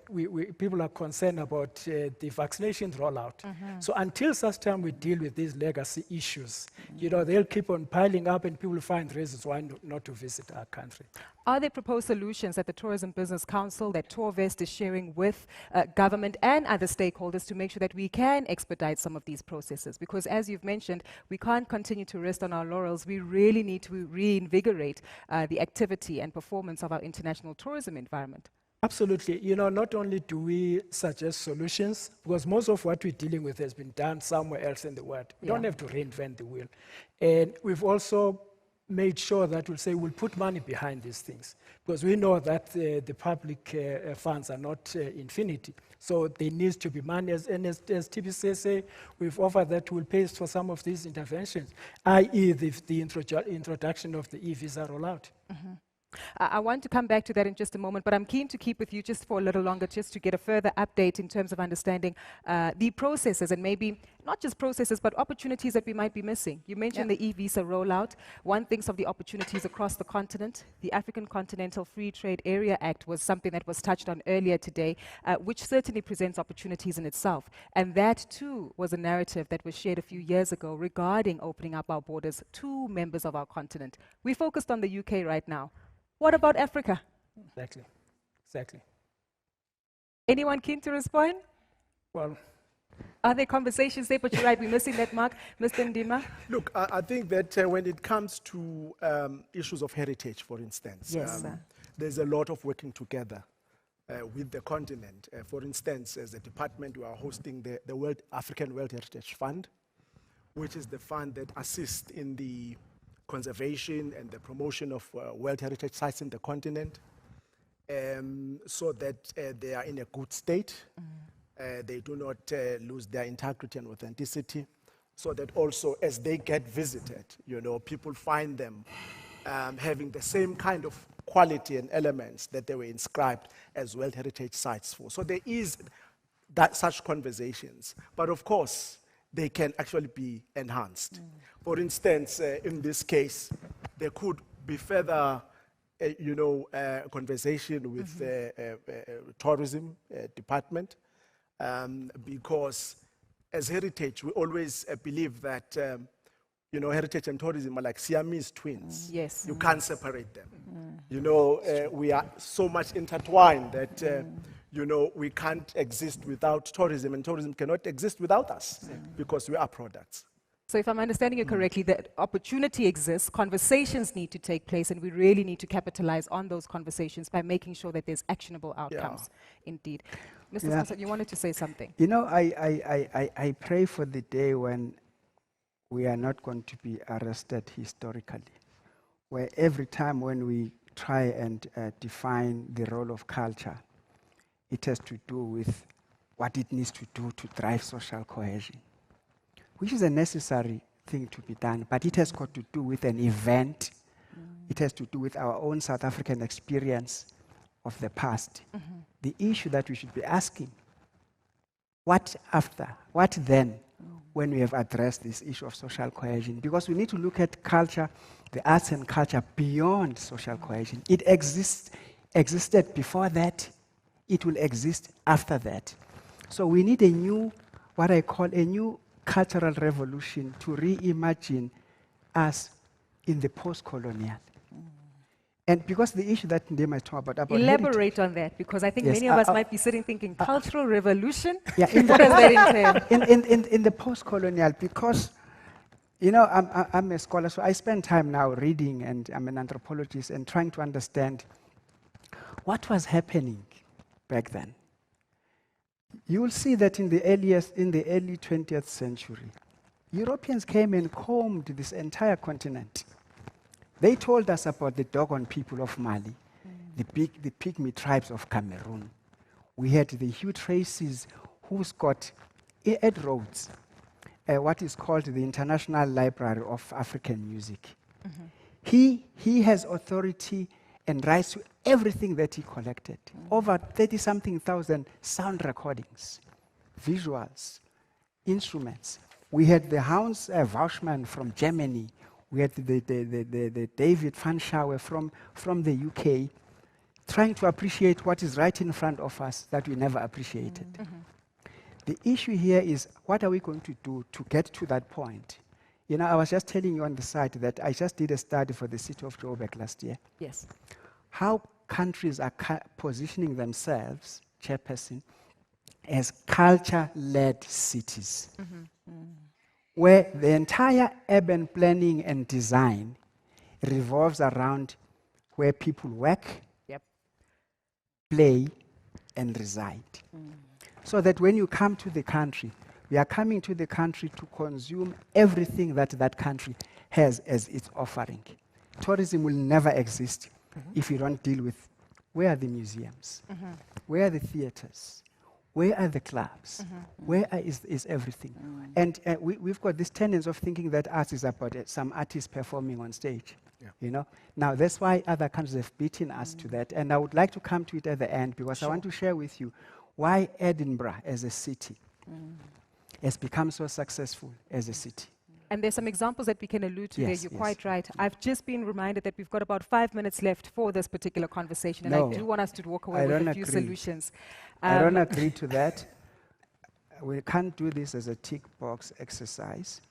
people are concerned about the vaccination rollout. So until such time we deal with these legacy issues, you know, they'll keep on piling up and people find reasons why not to visit our country. Are there proposed solutions at the Tourism Business Council that Tourvest is sharing with government and other stakeholders to make sure that we can expedite some of these processes? Because as you've mentioned, we can't continue to rest on our laurels. We really need to reinvigorate the activity and performance of our international tourism environment. Absolutely. You know, not only do we suggest solutions, because most of what we're dealing with has been done somewhere else in the world. We don't have to reinvent the wheel. And we've also made sure that we'll say we'll put money behind these things, because we know that the public funds are not infinity. So there needs to be money. As TBCSA, we've offered that we'll pay for some of these interventions, i.e. the introduction of the e-visa rollout. I want to come back to that in just a moment, but I'm keen to keep with you just for a little longer, just to get a further update in terms of understanding the processes, and maybe not just processes, but opportunities that we might be missing. You mentioned the e-visa rollout. One thinks of the opportunities across the continent. The African Continental Free Trade Area Act was something that was touched on earlier today, which certainly presents opportunities in itself. And that too was a narrative that was shared a few years ago regarding opening up our borders to members of our continent. We focused on the UK right now. What about Africa? Exactly. Anyone keen to respond? Well, are there conversations there? But you're right, we're missing that mark. Mr. Ndima? Look, I think that when it comes to issues of heritage, for instance, there's a lot of working together with the continent. For instance, as a department, we are hosting the African World Heritage Fund, which is the fund that assists in the conservation and the promotion of World Heritage sites in the continent, so that they are in a good state. They do not lose their integrity and authenticity, so that also as they get visited, you know, people find them having the same kind of quality and elements that they were inscribed as World Heritage sites for. So there is such conversations, but of course, they can actually be enhanced. For instance, in this case, there could be further, conversation with the tourism department, because as heritage, we always believe that, heritage and tourism are like Siamese twins. Yes. You can't separate them. We are so much intertwined that, we can't exist without tourism, and tourism cannot exist without us, because we are products. So if I'm understanding you correctly, the opportunity exists, conversations need to take place, and we really need to capitalize on those conversations by making sure that there's actionable outcomes. Indeed. Mr. Spencer, you wanted to say something. You know, I pray for the day when we are not going to be arrested historically, where every time when we try and define the role of culture, it has to do with what it needs to do to drive social cohesion, which is a necessary thing to be done, but it has got to do with an event. It has to do with our own South African experience of the past. The issue that we should be asking, what after, what then, when we have addressed this issue of social cohesion? Because we need to look at culture, the arts and culture beyond social cohesion. It existed before that. It will exist after that. So we need a new, what I call a new cultural revolution to reimagine us in the post-colonial. And because the issue that Ndima is talking about elaborate on that, because I think many of us might be sitting thinking, cultural revolution? Yeah, what does that entail? In the post-colonial, because, I'm a scholar, so I spend time now reading, and I'm an anthropologist, and trying to understand what was happening back then. You will see that in the early 20th century, Europeans came and combed this entire continent. They told us about the Dogon people of Mali, the Pygmy tribes of Cameroon. We had the Hute races who's got at Rhodes what is called the International Library of African Music. He has authority and rights to everything that he collected. Over 30-something thousand sound recordings, visuals, instruments. We had the Hans Wauschmann from Germany. We had the David Fanschauer from the UK, trying to appreciate what is right in front of us that we never appreciated. The issue here is, what are we going to do to get to that point? You know, I was just telling you on the side that I just did a study for the city of Joburg last year. Yes. How countries are positioning themselves, Chairperson, as culture-led cities, where the entire urban planning and design revolves around where people work, play, and reside. So that when you come to the country, we are coming to the country to consume everything that that country has as its offering. Tourism will never exist if you don't deal with where are the museums, where are the theaters, where are the clubs, where is everything. And we've got this tendency of thinking that art is about some artists performing on stage. You know, now that's why other countries have beaten us to that, and I would like to come to it at the end, because I want to share with you why Edinburgh as a city has become so successful as a city. And there's some examples that we can allude to there. You're quite right. I've just been reminded that we've got about 5 minutes left for this particular conversation, and I do want us to walk away with a few solutions. I don't agree to that. We can't do this as a tick box exercise.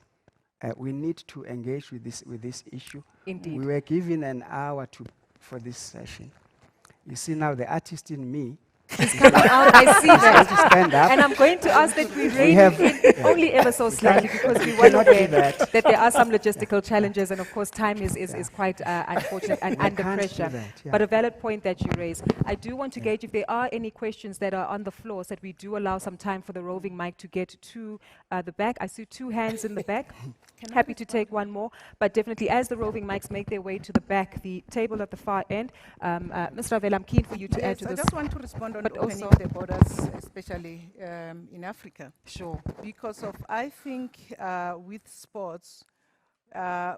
We need to engage with this issue. Indeed. We were given an hour for this session. You see now the artist in me is coming out. I see that. To stand up. And I'm going to ask that we rein it in only ever so slightly, because we were aware that there are some logistical challenges, and of course time is quite unfortunate and under pressure. But a valid point that you raise. I do want to gauge if there are any questions that are on the floor, so that we do allow some time for the roving mic to get to the back. I see 2 hands in the back. Happy to take one more, but definitely as the roving mics make their way to the back, the table at the far end. Ms. Ravele, I'm keen for you to add to this. I just want to respond on but opening the borders, especially in Africa. Sure. Because I think with sports,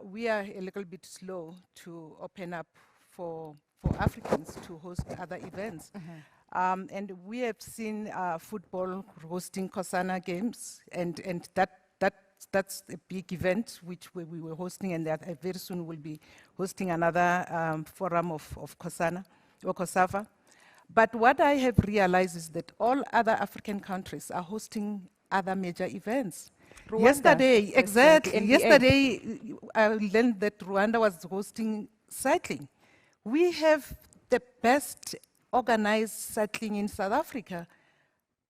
we are a little bit slow to open up for Africans to host other events. And we have seen football hosting Kosana games, and that's a big event which we were hosting, and that very soon will be hosting another forum of Kosana or Kosava. But what I have realized is that all other African countries are hosting other major events. Rwanda, yesterday, I learned that Rwanda was hosting cycling. We have the best organized cycling in South Africa,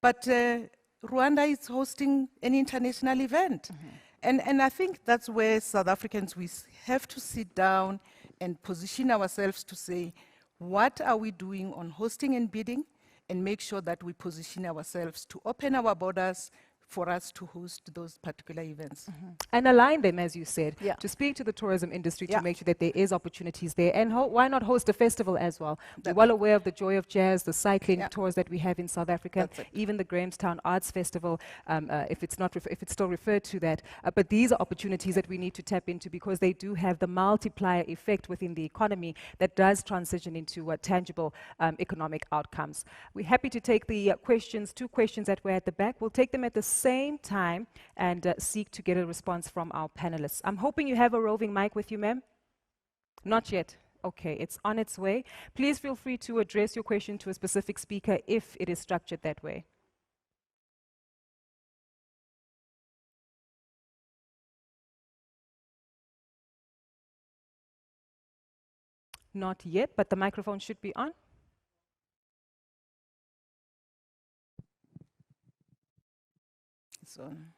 but Rwanda is hosting an international event. And I think that's where South Africans, we have to sit down and position ourselves to say, what are we doing on hosting and bidding, and make sure that we position ourselves to open our borders for us to host those particular events. And align them, as you said, to speak to the tourism industry to make sure that there is opportunities there. And why not host a festival as well? We're well aware of the Joy of Jazz, the cycling tours that we have in South Africa, even the Grahamstown Arts Festival, if it's still referred to that. But these are opportunities that we need to tap into, because they do have the multiplier effect within the economy that does transition into tangible economic outcomes. We're happy to take the questions, 2 questions that were at the back. We'll take them at the same time and seek to get a response from our panelists. I'm hoping you have a roving mic with you, ma'am. Not yet. Okay, it's on its way. Please feel free to address your question to a specific speaker if it is structured that way. Not yet, but the microphone should be on.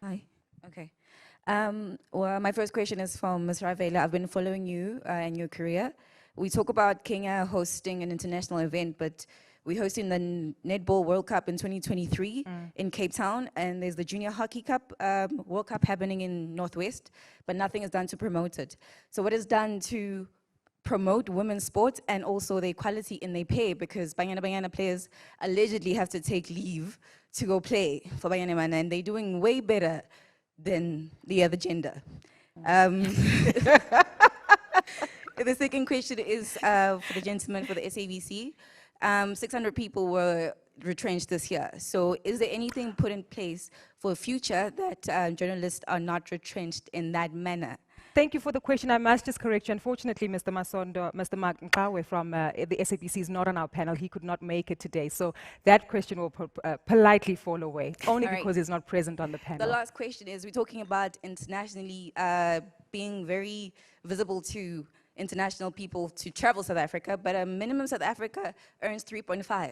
Hi. Okay. Well, my first question is from Ms. Ravele. I've been following you and your career. We talk about Kenya hosting an international event, but we're hosting the Netball World Cup in 2023 in Cape Town, and there's the Junior Hockey Cup World Cup happening in Northwest, but nothing is done to promote it. So what is done to promote women's sports and also the equality in their pay, because Banyana players allegedly have to take leave to go play for Banyana Banyana, and they're doing way better than the other gender. The second question is for the gentleman for the SABC. 600 people were retrenched this year. So is there anything put in place for the future that journalists are not retrenched in that manner? Thank you for the question. I must just correct you. Unfortunately, Mr. Masondo, Mr. Mkawe from the SABC is not on our panel. He could not make it today. So that question will politely fall away, only because he's not present on the panel. The last question is, we're talking about internationally being very visible to international people to travel South Africa, but a minimum South Africa earns 3.5.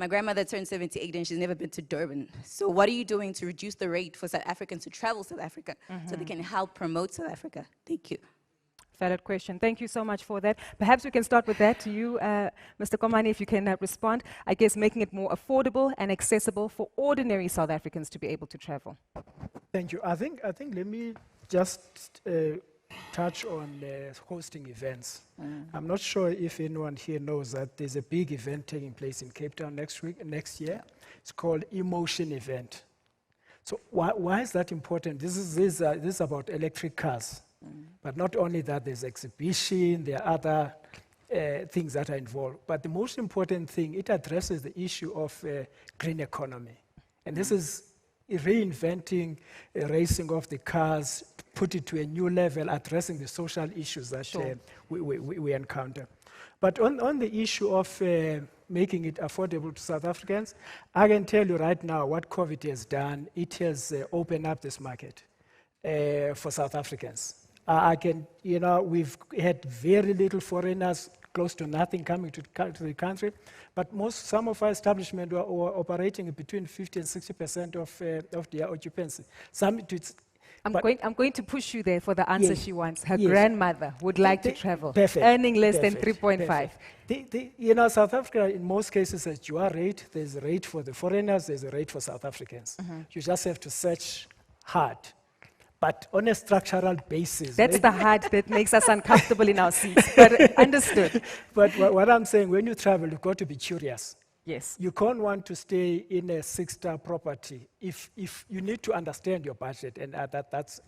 My grandmother turned 78 and she's never been to Durban. So what are you doing to reduce the rate for South Africans to travel South Africa so they can help promote South Africa? Thank you. Valid question. Thank you so much for that. Perhaps we can start with that to you, Mr. Komani, if you can respond. I guess making it more affordable and accessible for ordinary South Africans to be able to travel. Thank you. I think let me just touch on hosting events. I'm not sure if anyone here knows that there's a big event taking place in Cape Town next year. It's called Emotion Event. So why is that important? This is about electric cars. But not only that, there's exhibition, there are other things that are involved. But the most important thing, it addresses the issue of green economy. And this is reinventing racing of the cars, put it to a new level, addressing the social issues that we encounter. But on the issue of making it affordable to South Africans, I can tell you right now what COVID has done. It has opened up this market for South Africans. We've had very little foreigners, close to nothing coming to the country, but some of our establishments were operating between 50 and 60% of their occupancy. I'm going to push you there for the answer she wants. Her grandmother would like to travel, earning less than 3.5. South Africa, in most cases, has dual rate. There's a rate for the foreigners, there's a rate for South Africans. You just have to search hard. But on a structural basis. That's the hard that makes us uncomfortable in our seats, but understood. But what I'm saying, when you travel, you've got to be curious. Yes. You can't want to stay in a 6-star property if you need to understand your budget, and that's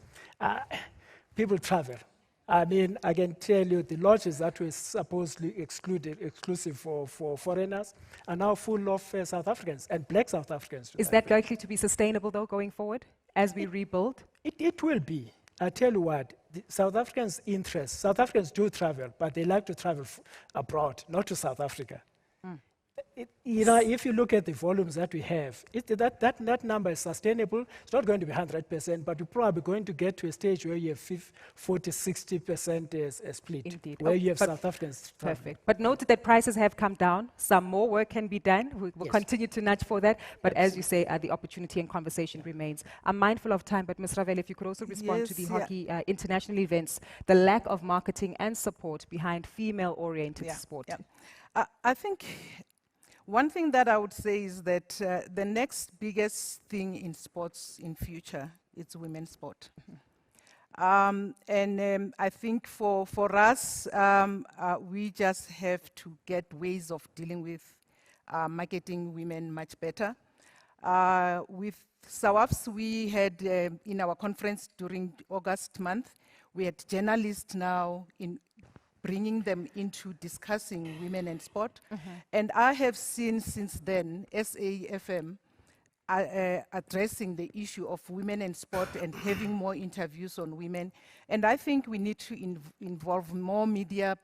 people travel. I mean, I can tell you the lodges that were supposedly exclusive for foreigners are now full of South Africans and black South Africans. Is that likely to be sustainable, though, going forward as we rebuild? It will be. I tell you what, South Africans' interest, South Africans do travel, but they like to travel abroad, not to South Africa. If you look at the volumes that we have, that number is sustainable. It's not going to be 100%, but you're probably going to get to a stage where you have 40-60% split, Indeed. where you have South Africans. Perfect. But note that prices have come down. Some more work can be done. We'll continue to nudge for that. But as you say, the opportunity and conversation remains. I'm mindful of time, but Ms. Ravele, if you could also respond to the hockey international events, the lack of marketing and support behind female-oriented sport. I think one thing that I would say is that the next biggest thing in sports in future is women's sport. I think for us, we just have to get ways of dealing with marketing women much better. With SAWASF, we had in our conference during August month, we had journalists now bringing them into discussing women and sport. And I have seen since then SAFM addressing the issue of women and sport and having more interviews on women. And I think we need to involve more media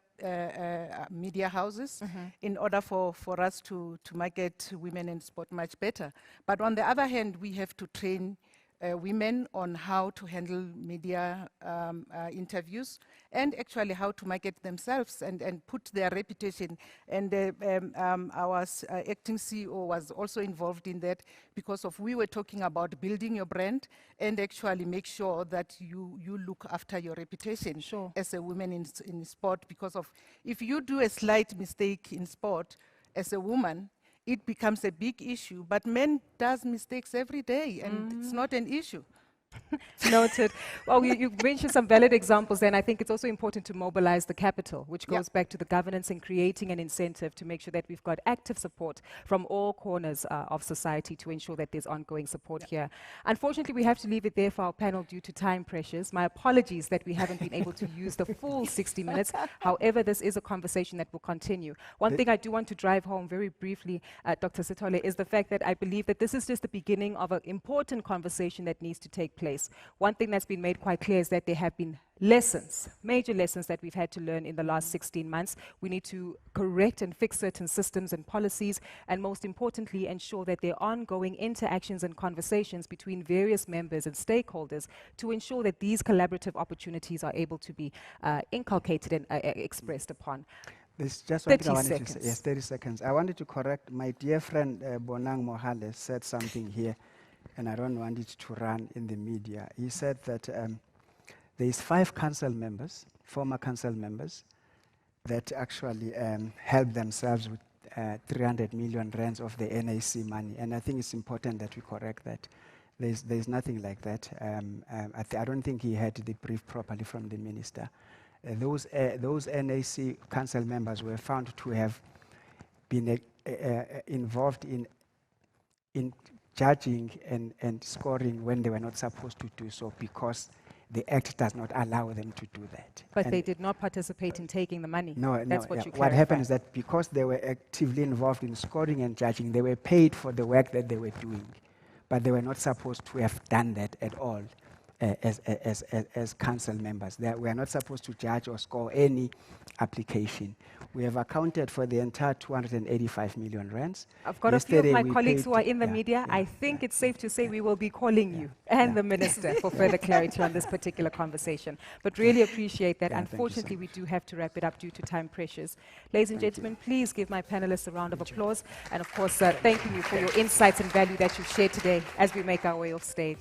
houses in order for us to market women and sport much better. But on the other hand, we have to train women on how to handle media interviews and actually how to market themselves and put their reputation. And our acting CEO was also involved in that because we were talking about building your brand and actually make sure that you look after your reputation as a woman in sport, because if you do a slight mistake in sport as a woman, it becomes a big issue. But men does mistakes every day, and it's not an issue. Noted. Well, you mentioned some valid examples, and I think it's also important to mobilize the capital, which goes back to the governance and creating an incentive to make sure that we've got active support from all corners of society to ensure that there's ongoing support here. Unfortunately, we have to leave it there for our panel due to time pressures. My apologies that we haven't been able to use the full 60 minutes. However, this is a conversation that will continue. One thing I do want to drive home very briefly, Dr. Sithole, is the fact that I believe that this is just the beginning of an important conversation that needs to take place. One thing that's been made quite clear is that there have been lessons, major lessons that we've had to learn in the last 16 months. We need to correct and fix certain systems and policies, and most importantly, ensure that there are ongoing interactions and conversations between various members and stakeholders to ensure that these collaborative opportunities are able to be inculcated and expressed upon. There's just 30 one thing I wanted seconds. to say. Yes, 30 seconds. I wanted to correct my dear friend Bonang Mohale said something here, and I don't want it to run in the media. He said that there's 5 council members, former council members, that actually help themselves with 300 million rands of the NAC money. And I think it's important that we correct that. There's nothing like that. I don't think he had the brief properly from the minister. Those NAC council members were found to have been involved in judging and scoring when they were not supposed to do so, because the Act does not allow them to do that. But And they did not participate in taking the money. no, That's what yeah. you What happened clarified. is that because they were actively involved in scoring and judging, they were paid for the work that they were doing, but they were not supposed to have done that at all as council members. We are not supposed to judge or score any application. We have accounted for the entire 285 million rands. I've got a few of Yesterday my we colleagues paid- who are in the yeah, media. yeah, I think it's safe to say we will be calling you and the minister for further clarity on this particular conversation. But really appreciate that. Yeah, thank you so Unfortunately, we do have to wrap it up due to time pressures. Ladies and gentlemen, please give my panelists a round of applause. And of course, thanking you for your insights and value that you've shared today as we make our way off stage.